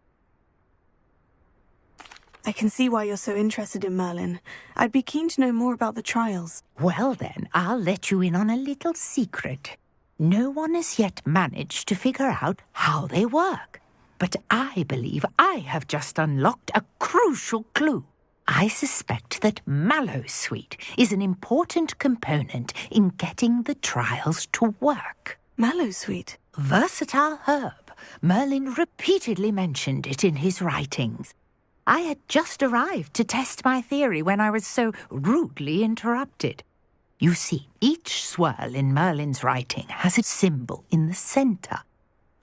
I can see why you're so interested in Merlin. I'd be keen to know more about the trials. Well then, I'll let you in on a little secret. No one has yet managed to figure out how they work. But I believe I have just unlocked a crucial clue. I suspect that Mallowsweet is an important component in getting the trials to work. Mallowsweet? Versatile herb. Merlin repeatedly mentioned it in his writings. I had just arrived to test my theory when I was so rudely interrupted. You see, each swirl in Merlin's writing has a symbol in the centre.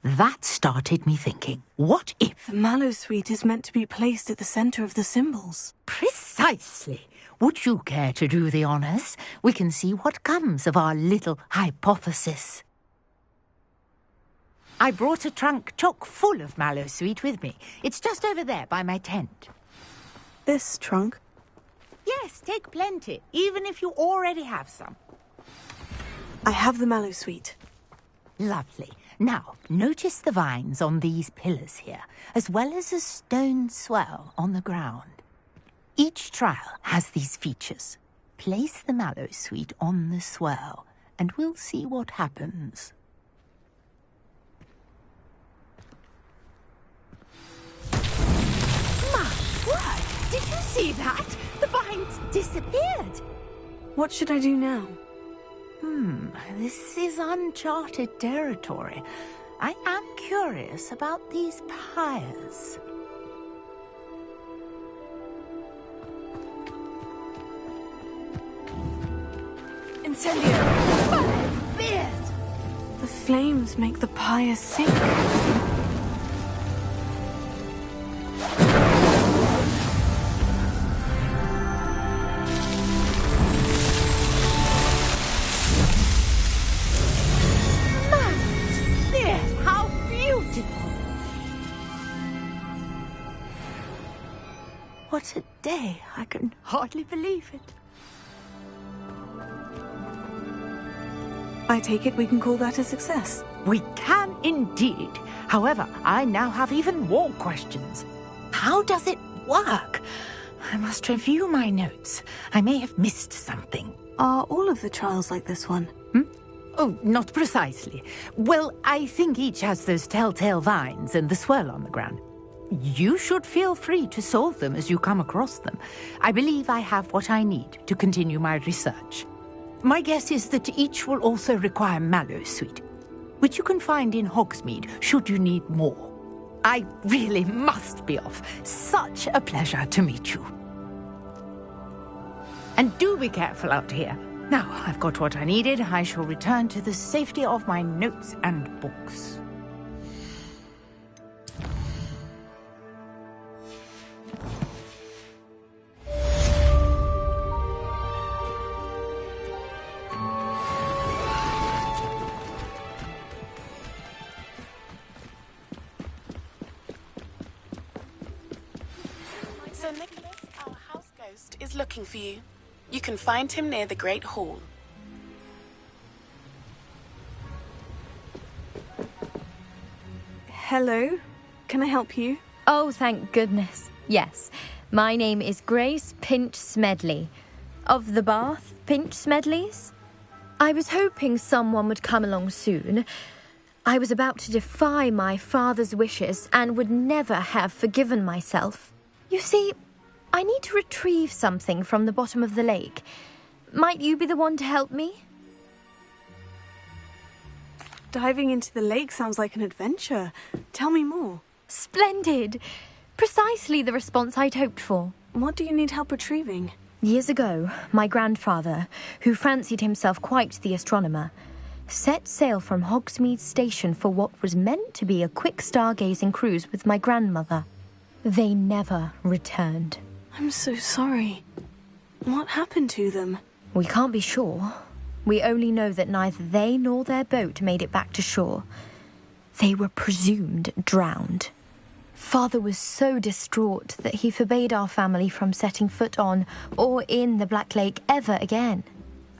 That started me thinking, what if... The Mallowsweet is meant to be placed at the centre of the symbols. Precisely. Would you care to do the honours? We can see what comes of our little hypothesis. I brought a trunk chock full of Mallowsweet with me. It's just over there by my tent. This trunk? Yes, take plenty, even if you already have some. I have the Mallowsweet. Lovely. Now, notice the vines on these pillars here, as well as a stone swell on the ground. Each trial has these features. Place the Mallowsweet on the swell, and we'll see what happens. My word! Did you see that? The vines disappeared. What should I do now? This is uncharted territory. I am curious about these pyres. Incendio! The flames make the pyres sink. What a day! I can hardly believe it. I take it we can call that a success. We can indeed. However, I now have even more questions. How does it work? I must review my notes. I may have missed something. Are all of the trials like this one? Oh, not precisely. Well, I think each has those telltale vines and the swirl on the ground. You should feel free to solve them as you come across them. I believe I have what I need to continue my research. My guess is that each will also require Mallowsweet, which you can find in Hogsmeade should you need more. I really must be off. Such a pleasure to meet you. And do be careful out here. Now I've got what I needed, I shall return to the safety of my notes and books. Sir Nicholas, our house ghost, is looking for you. You can find him near the Great Hall. Hello? Can I help you? Oh, thank goodness. Yes. My name is Grace Pinch Smedley. Of the Bath Pinch Smedleys? I was hoping someone would come along soon. I was about to defy my father's wishes and would never have forgiven myself. You see, I need to retrieve something from the bottom of the lake. Might you be the one to help me? Diving into the lake sounds like an adventure. Tell me more. Splendid! Precisely the response I'd hoped for. What do you need help retrieving? Years ago, my grandfather, who fancied himself quite the astronomer, set sail from Hogsmeade Station for what was meant to be a quick stargazing cruise with my grandmother. They never returned. I'm so sorry. What happened to them? We can't be sure. We only know that neither they nor their boat made it back to shore. They were presumed drowned. Father was so distraught that he forbade our family from setting foot on or in the Black Lake ever again.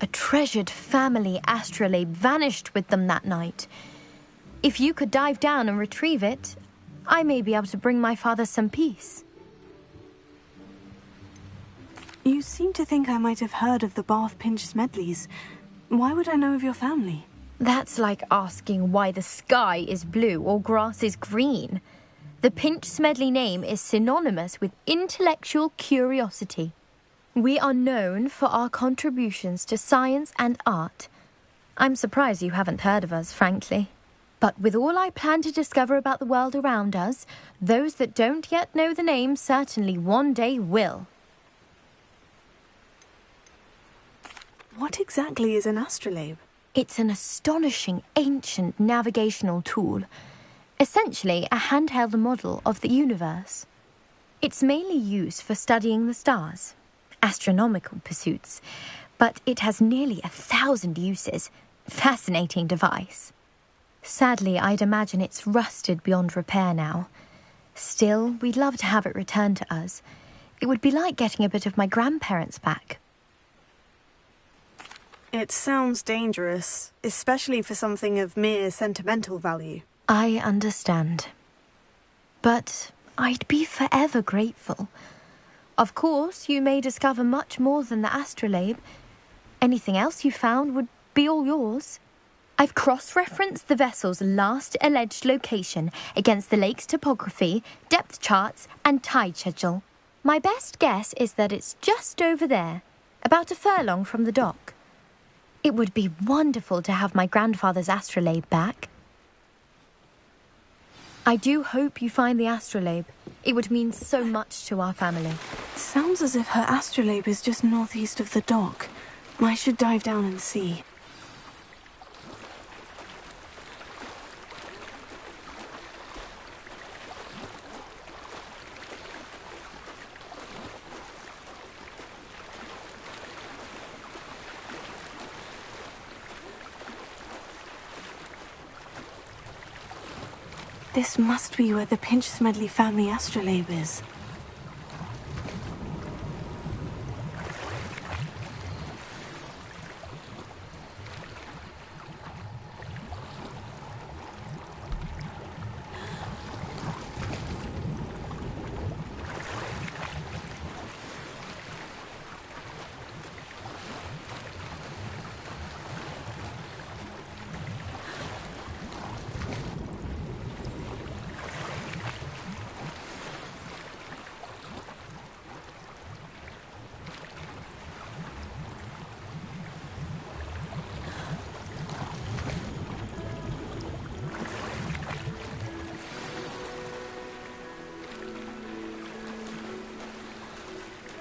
A treasured family astrolabe vanished with them that night. If you could dive down and retrieve it, I may be able to bring my father some peace. You seem to think I might have heard of the Bath Pinch Smedleys. Why would I know of your family? That's like asking why the sky is blue or grass is green. The Pinch Smedley name is synonymous with intellectual curiosity. We are known for our contributions to science and art. I'm surprised you haven't heard of us, frankly. But with all I plan to discover about the world around us, those that don't yet know the name certainly one day will. What exactly is an astrolabe? It's an astonishing ancient navigational tool. Essentially a handheld model of the universe. It's mainly used for studying the stars, astronomical pursuits, but it has nearly 1,000 uses. Fascinating device. Sadly, I'd imagine it's rusted beyond repair now. Still, we'd love to have it returned to us. It would be like getting a bit of my grandparents back. It sounds dangerous, especially for something of mere sentimental value. I understand. But I'd be forever grateful. Of course, you may discover much more than the astrolabe. Anything else you found would be all yours. I've cross-referenced the vessel's last alleged location against the lake's topography, depth charts, and tide schedule. My best guess is that it's just over there, about a furlong from the dock. It would be wonderful to have my grandfather's astrolabe back. I do hope you find the astrolabe. It would mean so much to our family. It sounds as if her astrolabe is just northeast of the dock. I should dive down and see. This must be where the Pinch Smedley family astrolabe is.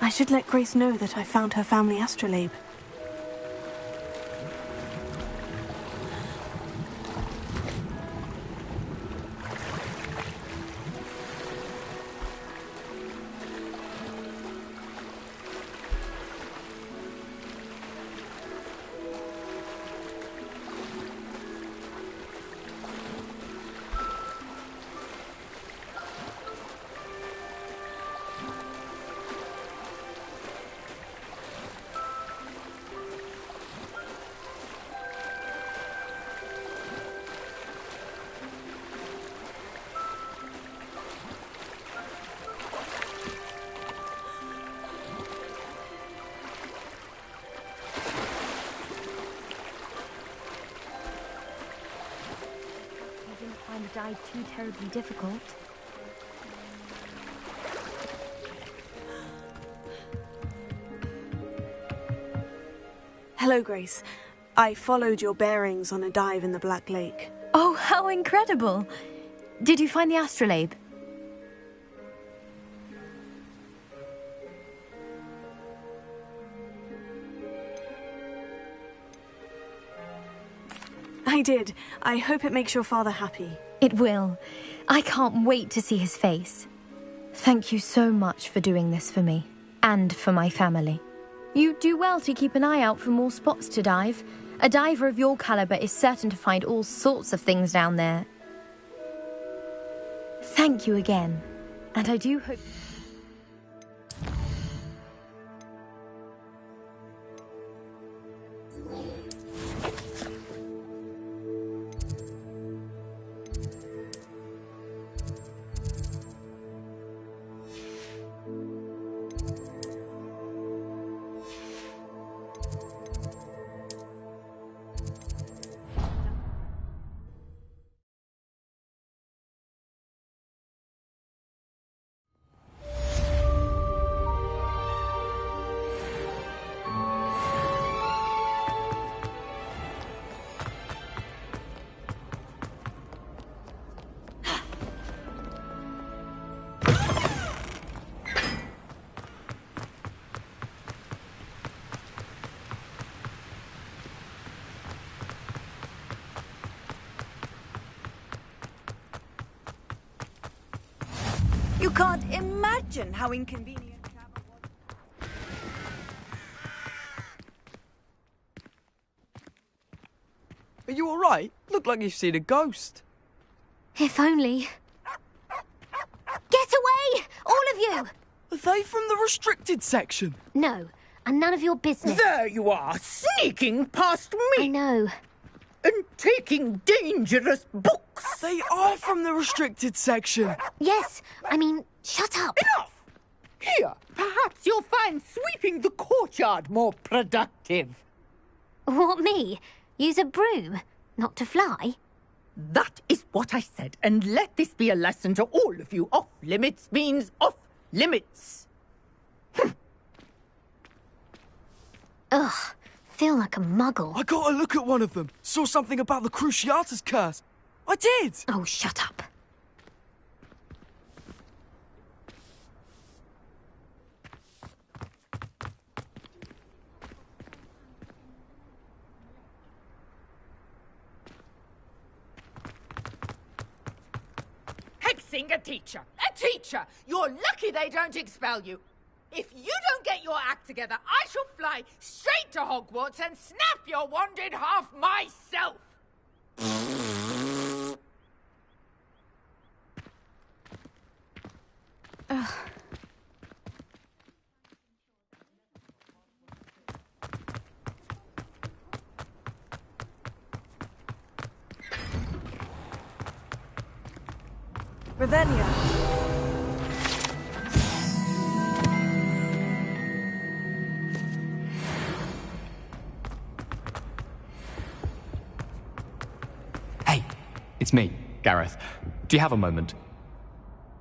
I should let Grace know that I found her family astrolabe. Died too terribly difficult. Hello, Grace. I followed your bearings on a dive in the Black Lake. Oh, how incredible! Did you find the astrolabe? I did. I hope it makes your father happy. It will. I can't wait to see his face. Thank you so much for doing this for me, and for my family. You do well to keep an eye out for more spots to dive. A diver of your caliber is certain to find all sorts of things down there. Thank you again. And I do hope... You can't imagine how inconvenient travel was. Are you alright? Look like you've seen a ghost. If only. Get away! All of you! Are they from the restricted section? No, and none of your business. There you are, sneaking past me! I know. And taking dangerous books! They are from the restricted section! Yes, I mean, shut up! Enough! Here, perhaps you'll find sweeping the courtyard more productive. What, me? Use a broom? Not to fly? That is what I said, and let this be a lesson to all of you. Off-limits means off-limits. Ugh, feel like a muggle. I got a look at one of them. Saw something about the Cruciatus curse. I did! Oh, shut up. Hexing a teacher! A teacher! You're lucky they don't expel you. If you don't get your act together, I shall fly straight to Hogwarts and snap your wand in half myself! Ugh. Revelia. Hey, it's me, Gareth. Do you have a moment?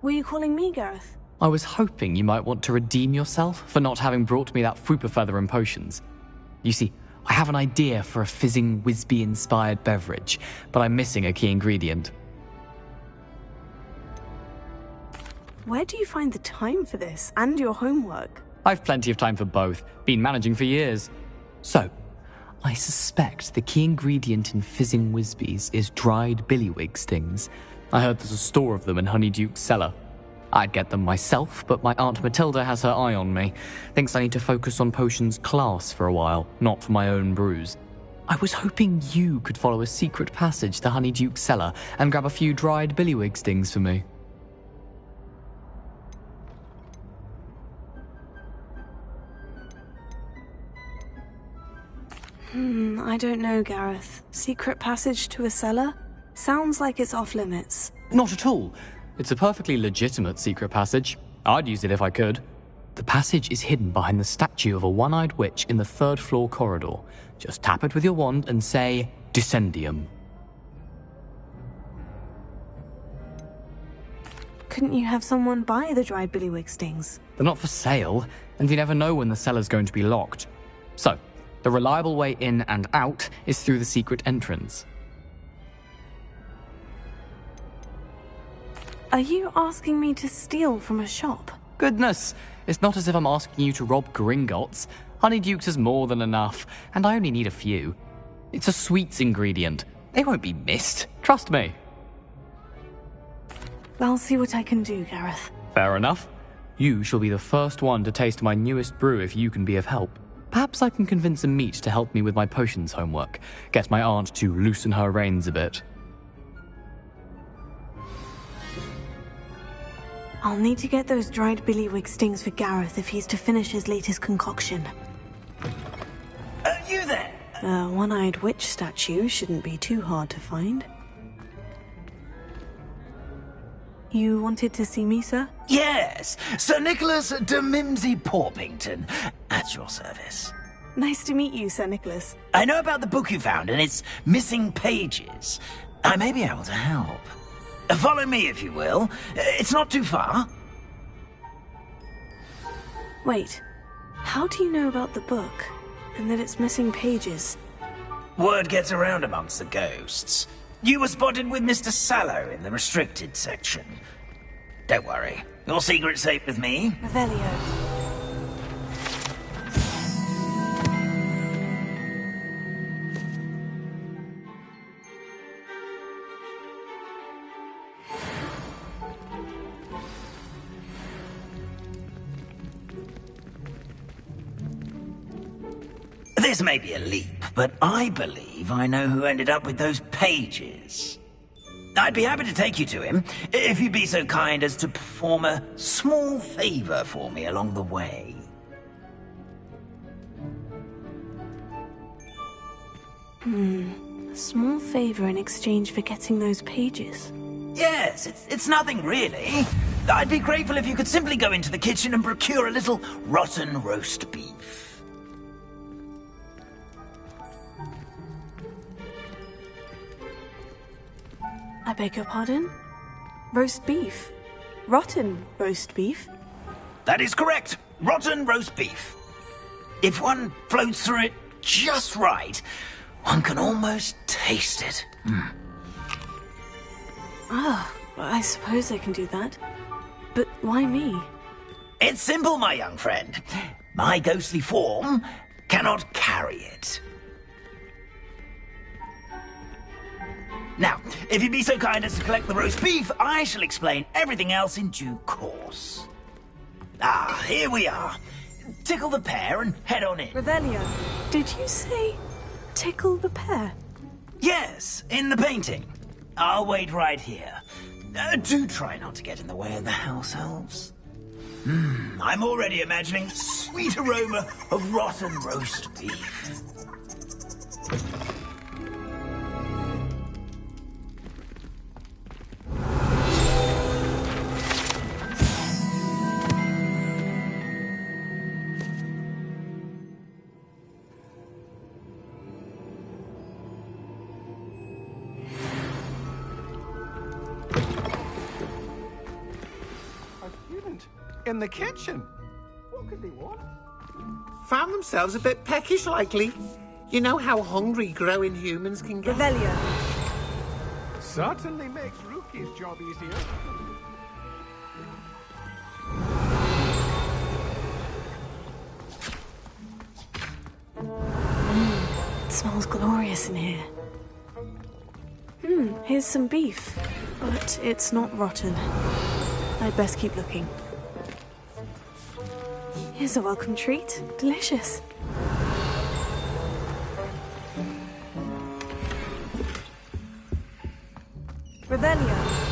Were you calling me, Gareth? I was hoping you might want to redeem yourself for not having brought me that Fwooper Feather and potions. You see, I have an idea for a fizzing Wisby-inspired beverage, but I'm missing a key ingredient. Where do you find the time for this and your homework? I've plenty of time for both. Been managing for years. So, I suspect the key ingredient in fizzing Wisbies is dried billywig stings. I heard there's a store of them in Honeyduke's cellar. I'd get them myself, but my Aunt Matilda has her eye on me. Thinks I need to focus on potions class for a while, not for my own brews. I was hoping you could follow a secret passage to Honeyduke's cellar and grab a few dried billywig stings for me. I don't know, Gareth. Secret passage to a cellar? Sounds like it's off limits. Not at all. It's a perfectly legitimate secret passage. I'd use it if I could. The passage is hidden behind the statue of a one-eyed witch in the third-floor corridor. Just tap it with your wand and say, Descendium. Couldn't you have someone buy the dried billywig stings? They're not for sale, and you never know when the cellar's going to be locked. So, the reliable way in and out is through the secret entrance. Are you asking me to steal from a shop? Goodness, it's not as if I'm asking you to rob Gringotts. Honeyduke's is more than enough, and I only need a few. It's a sweets ingredient. They won't be missed. Trust me. I'll see what I can do, Gareth. Fair enough. You shall be the first one to taste my newest brew if you can be of help. Perhaps I can convince a meat to help me with my potions homework. Get my aunt to loosen her reins a bit. I'll need to get those dried billywig stings for Gareth if he's to finish his latest concoction. You there? The one-eyed witch statue shouldn't be too hard to find. You wanted to see me, sir? Yes, Sir Nicholas de Mimsy Porpington, at your service. Nice to meet you, Sir Nicholas. I know about the book you found and its missing pages. I may be able to help. Follow me, if you will. It's not too far. Wait, how do you know about the book? And that it's missing pages? Word gets around amongst the ghosts. You were spotted with Mr. Sallow in the restricted section. Don't worry, your secret's safe with me. Revelio. This may be a leap, but I believe I know who ended up with those pages. I'd be happy to take you to him, if you'd be so kind as to perform a small favor for me along the way. A small favor in exchange for getting those pages. Yes, it's nothing really. I'd be grateful if you could simply go into the kitchen and procure a little rotten roast beef. I beg your pardon? Roast beef? Rotten roast beef? That is correct. Rotten roast beef. If one floats through it just right, one can almost taste it. Ah, I suppose I can do that. But why me? It's simple, my young friend. My ghostly form cannot carry it. Now, if you'd be so kind as to collect the roast beef, I shall explain everything else in due course. Ah, here we are. Tickle the pear and head on in. Revelio, did you say tickle the pear? Yes, in the painting. I'll wait right here. Do try not to get in the way of the house elves. I'm already imagining sweet aroma of rotten roast beef. In the kitchen. What could they want? Found themselves a bit peckish, likely. You know how hungry growing humans can get. Revelio. Certainly makes Rookie's job easier. It smells glorious in here. Here's some beef, but it's not rotten. I'd best keep looking. Here's a welcome treat. Delicious. Revelio.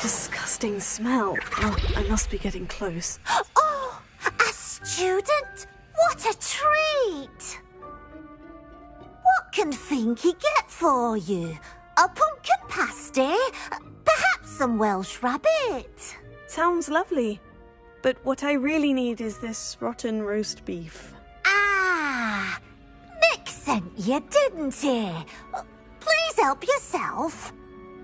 Disgusting smell. Oh, I must be getting close. Oh, a student? What a treat! What can Finky get for you? A pumpkin pasty? Perhaps some Welsh rabbit? Sounds lovely. But what I really need is this rotten roast beef. Ah, Nick sent you, didn't he? Please help yourself.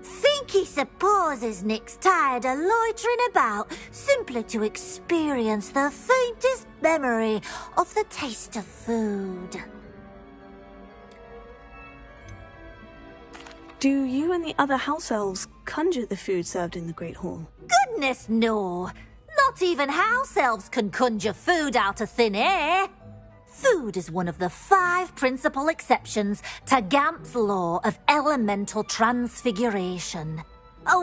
Finky supposes Nick's tired of loitering about simply to experience the faintest memory of the taste of food. Do you and the other house elves conjure the food served in the Great Hall? Goodness, no. Not even house elves can conjure food out of thin air. Food is one of the 5 principal exceptions to Gamp's law of elemental transfiguration.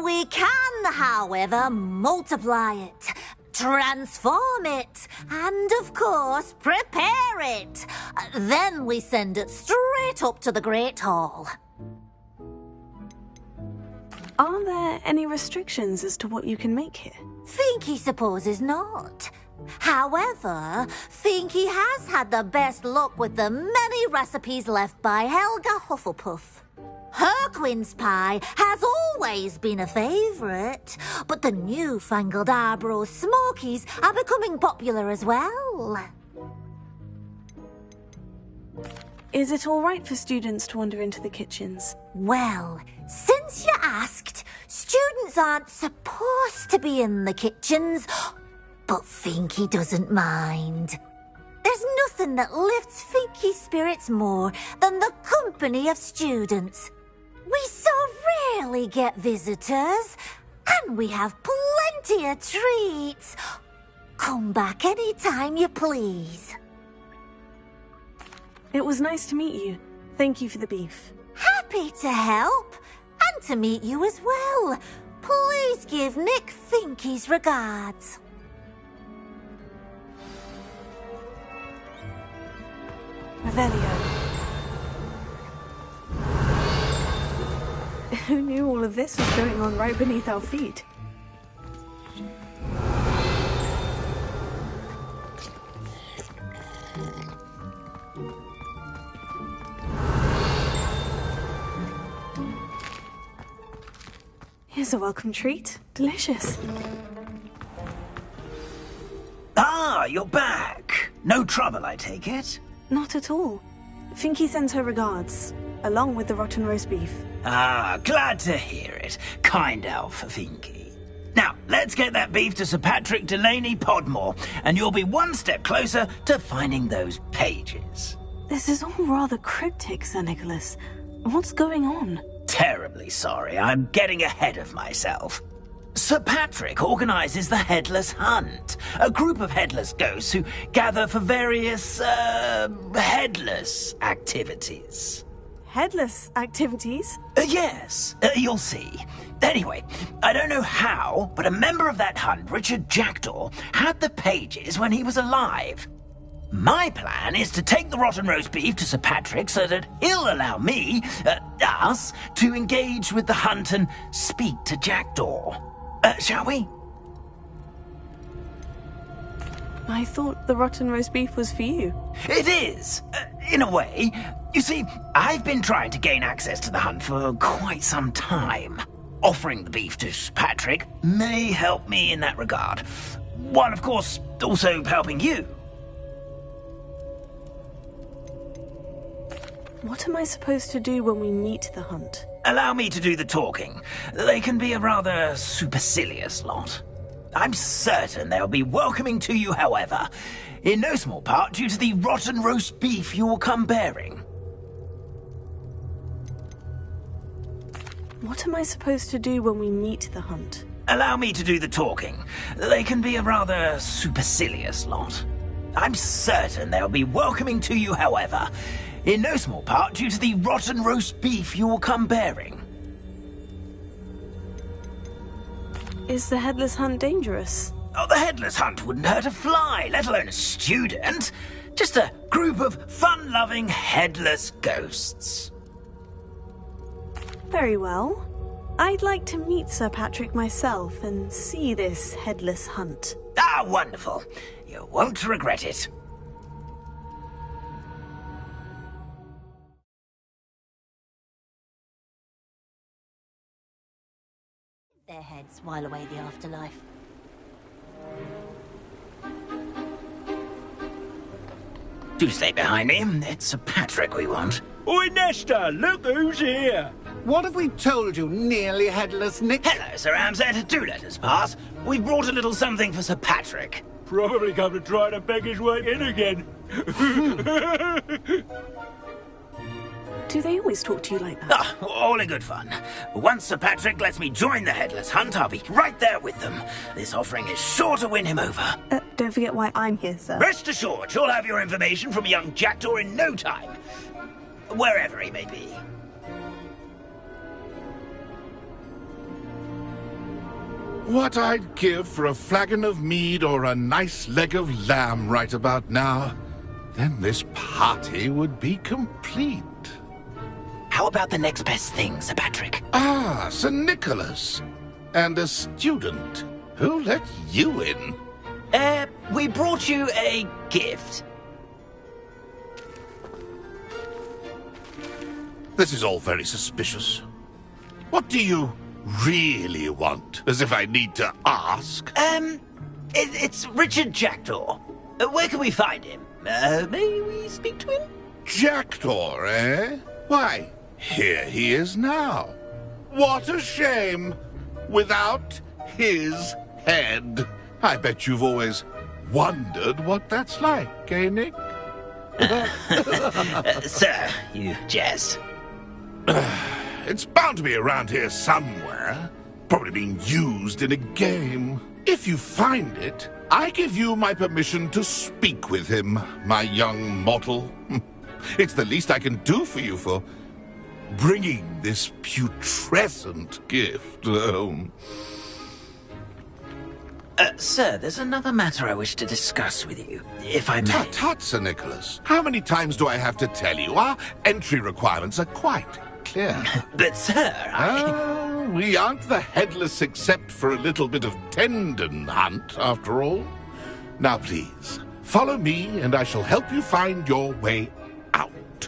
We can, however, multiply it, transform it, and, of course, prepare it. Then we send it straight up to the Great Hall. Are there any restrictions as to what you can make here? Finky supposes not. However, Finky has had the best luck with the many recipes left by Helga Hufflepuff. Her quince pie has always been a favourite, but the newfangled Arbroath Smokies are becoming popular as well. Is it all right for students to wander into the kitchens? Well, since you asked, students aren't supposed to be in the kitchens, but Finky doesn't mind. There's nothing that lifts Finky's spirits more than the company of students. We so rarely get visitors, and we have plenty of treats. Come back any time you please. It was nice to meet you. Thank you for the beef. Happy to help, and to meet you as well. Please give Nick Finky's regards. Revelio. Who knew all of this was going on right beneath our feet? Here's a welcome treat. Delicious. Ah, you're back. No trouble, I take it? Not at all. Finky sends her regards, along with the rotten roast beef. Ah, glad to hear it. Kind elf, Finky. Now, let's get that beef to Sir Patrick Delaney Podmore, and you'll be one step closer to finding those pages. This is all rather cryptic, Sir Nicholas. What's going on? Terribly sorry, I'm getting ahead of myself. Sir Patrick organises the Headless Hunt, a group of headless ghosts who gather for various, headless activities. Headless activities? Yes, you'll see. Anyway, I don't know how, but a member of that hunt, Richard Jackdaw, had the pages when he was alive. My plan is to take the rotten roast beef to Sir Patrick so that he'll allow me, us, to engage with the hunt and speak to Jackdaw. Shall we? I thought the rotten roast beef was for you. It is, in a way. You see, I've been trying to gain access to the hunt for quite some time. Offering the beef to Sir Patrick may help me in that regard, while of course also helping you. What am I supposed to do when we meet the hunt? Allow me to do the talking. They can be a rather supercilious lot. I'm certain they'll be welcoming to you, however, in no small part due to the rotten roast beef you'll come bearing. What am I supposed to do when we meet the hunt? Allow me to do the talking. They can be a rather supercilious lot. I'm certain they'll be welcoming to you, however, in no small part due to the rotten roast beef you'll come bearing. Is the Headless Hunt dangerous? Oh, the Headless Hunt wouldn't hurt a fly, let alone a student. Just a group of fun-loving headless ghosts. Very well. I'd like to meet Sir Patrick myself and see this Headless Hunt. Ah, wonderful. You won't regret it. Their heads while away the afterlife. Do stay behind me. It's Sir Patrick we want. Oi, Nesta, look who's here. What have we told you, nearly headless Nick? Hello, Sir Ramsay. Do let us pass. We've brought a little something for Sir Patrick. Probably come to try to beg his way in again. Do they always talk to you like that? Ah, all in good fun. Once Sir Patrick lets me join the Headless Hunt, I'll be right there with them. This offering is sure to win him over. Don't forget why I'm here, sir. Rest assured, you'll have your information from a young jackdaw in no time. Wherever he may be. What I'd give for a flagon of mead or a nice leg of lamb right about now. Then this party would be complete. How about the next best thing, Sir Patrick? Ah, Sir Nicholas. And a student. Who let you in? We brought you a gift. This is all very suspicious. What do you really want? As if I need to ask. It's Richard Jackdaw. Where can we find him? May we speak to him? Jackdaw, eh? Why, here he is now. What a shame. Without his head. I bet you've always wondered what that's like, eh, Nick? Sir, you jest. It's bound to be around here somewhere. Probably being used in a game. If you find it, I give you my permission to speak with him, my young mortal. It's the least I can do for you for bringing this putrescent gift home. Sir, there's another matter I wish to discuss with you, if I may. Tut, Sir Nicholas. How many times do I have to tell you? Our entry requirements are quite clear. But, sir, we aren't the headless except for a little bit of tendon hunt, after all. Now, please, follow me, and I shall help you find your way out.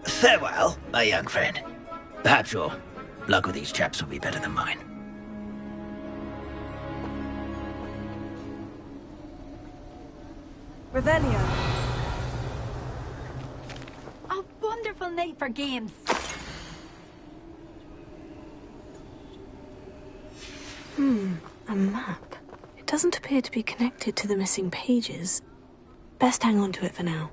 Farewell, my young friend. Perhaps your luck with these chaps will be better than mine. Revelio. A wonderful night for games. A map. It doesn't appear to be connected to the missing pages. Best hang on to it for now.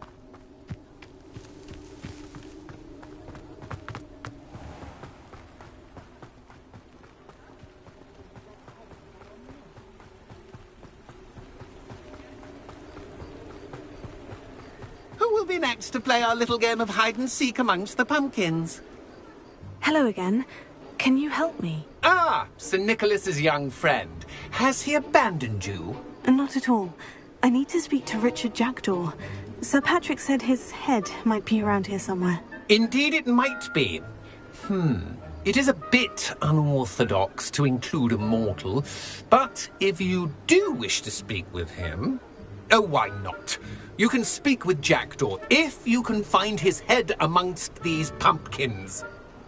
Who will be next to play our little game of hide-and-seek amongst the pumpkins? Hello again. Can you help me? Ah, Sir Nicholas's young friend. Has he abandoned you? Not at all. I need to speak to Richard Jackdaw. Sir Patrick said his head might be around here somewhere. Indeed it might be. It is a bit unorthodox to include a mortal, but if you do wish to speak with him... Oh, why not? You can speak with Jackdaw if you can find his head amongst these pumpkins.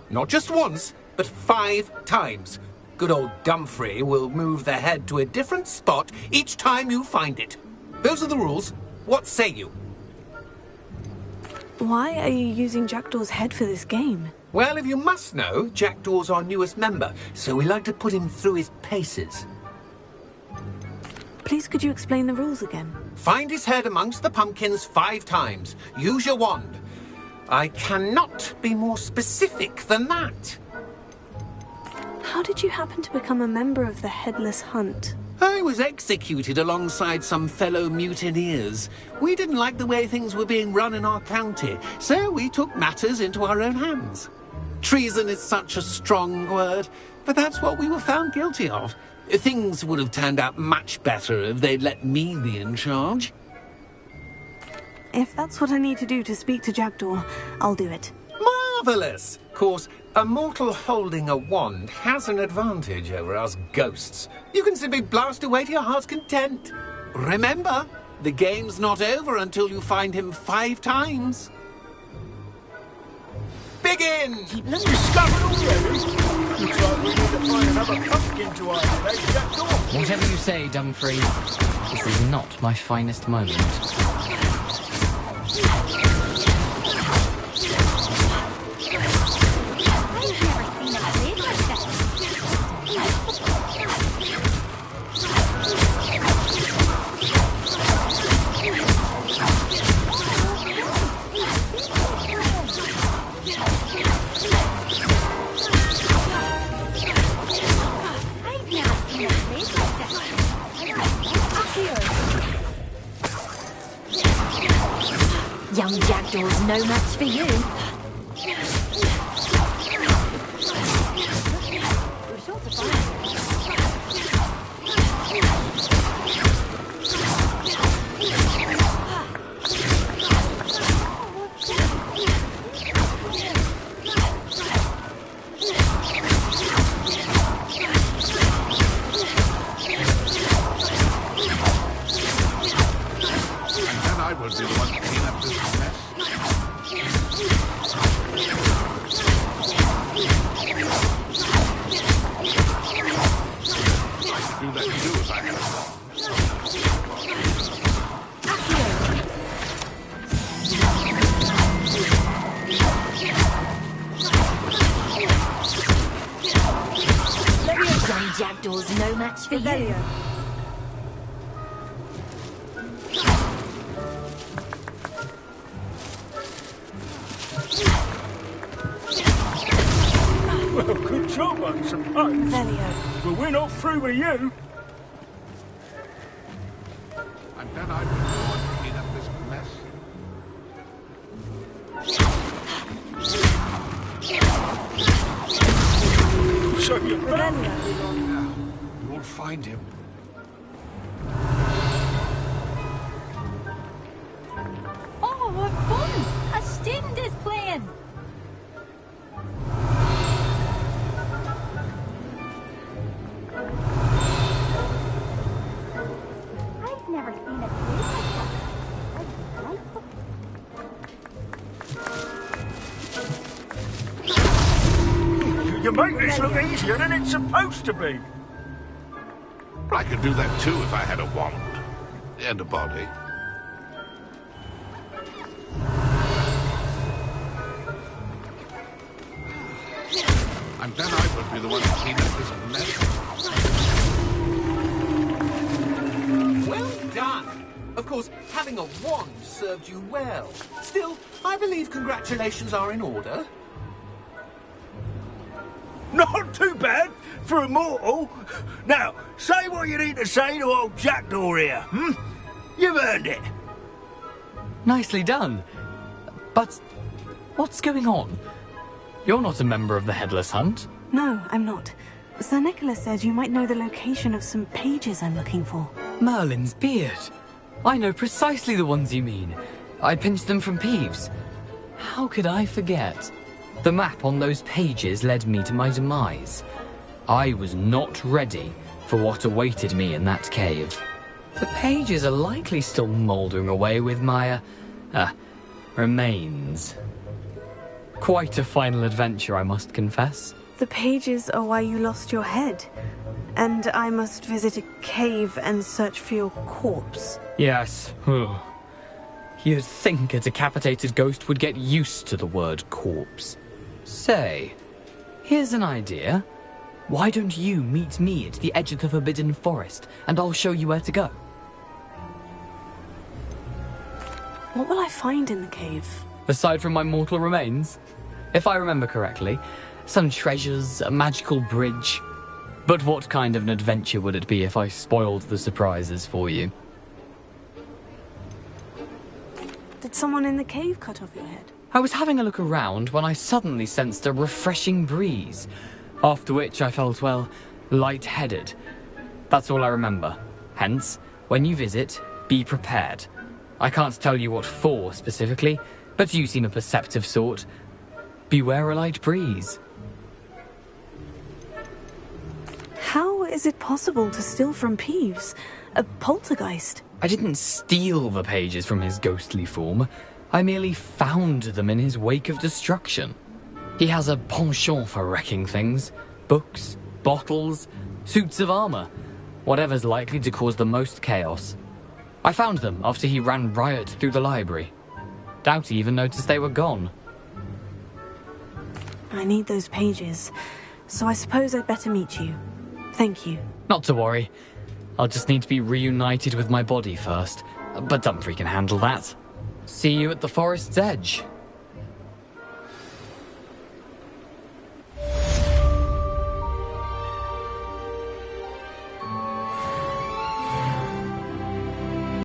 Not just once, but 5 times. Good old Dumfrey will move the head to a different spot each time you find it. Those are the rules. What say you? Why are you using Jackdaw's head for this game? Well, if you must know, Jackdaw's our newest member, so we like to put him through his paces. Please could you explain the rules again? Find his head amongst the pumpkins 5 times. Use your wand. I cannot be more specific than that. How did you happen to become a member of the Headless Hunt? I was executed alongside some fellow mutineers. We didn't like the way things were being run in our county, so we took matters into our own hands. Treason is such a strong word, but that's what we were found guilty of. Things would have turned out much better if they'd let me be in charge. If that's what I need to do to speak to Jackdaw, I'll do it. Marvellous! Of course, a mortal holding a wand has an advantage over us ghosts. You can simply blast away to your heart's content. Remember, the game's not over until you find him 5 times. Begin! Discovered already? Looks like we need to find another pumpkin to isolate Jackdaw. Whatever you say, Dumfrey, this is not my finest moment. Young jackdaw's no match for you. We're sure to find him. I will be the one to clean up this mess. I could do that too if I had Young jackdaw's no match for you. Well, good job, I suppose. Velio. But we're not through with you. And then I will be the one to clean up this mess. So you're right. Now, you'll find him. Oh, what fun! A student is playing! I've never seen a place like that. You make this look easier than it's supposed to be. I could do that too if I had a wand. And a body. And then I would be the one to clean up this mess. Well done. Of course, having a wand served you well. Still, I believe congratulations are in order. Not too bad for a mortal. Now, say what you need to say to old Jackdaw here, hmm? You've earned it. Nicely done. But what's going on? You're not a member of the Headless Hunt. No, I'm not. Sir Nicholas said you might know the location of some pages I'm looking for. Merlin's beard. I know precisely the ones you mean. I pinched them from Peeves. How could I forget? The map on those pages led me to my demise. I was not ready for what awaited me in that cave. The pages are likely still mouldering away with my, remains. Quite a final adventure, I must confess. The pages are why you lost your head. And I must visit a cave and search for your corpse. Yes. You'd think a decapitated ghost would get used to the word corpse. Say, here's an idea. Why don't you meet me at the edge of the Forbidden Forest, and I'll show you where to go? What will I find in the cave? Aside from my mortal remains? If I remember correctly, some treasures, a magical bridge. But what kind of an adventure would it be if I spoiled the surprises for you? Did someone in the cave cut off your head? I was having a look around when I suddenly sensed a refreshing breeze, after which I felt, well, lightheaded. That's all I remember. Hence, when you visit, be prepared. I can't tell you what for specifically, but you seem a perceptive sort. Beware a light breeze. How is it possible to steal from Peeves? A poltergeist? I didn't steal the pages from his ghostly form. I merely found them in his wake of destruction. He has a penchant for wrecking things. Books, bottles, suits of armor. Whatever's likely to cause the most chaos. I found them after he ran riot through the library. Doubt he even noticed they were gone. I need those pages, so I suppose I'd better meet you. Thank you. Not to worry. I'll just need to be reunited with my body first. But Dumfries can handle that. See you at the forest's edge.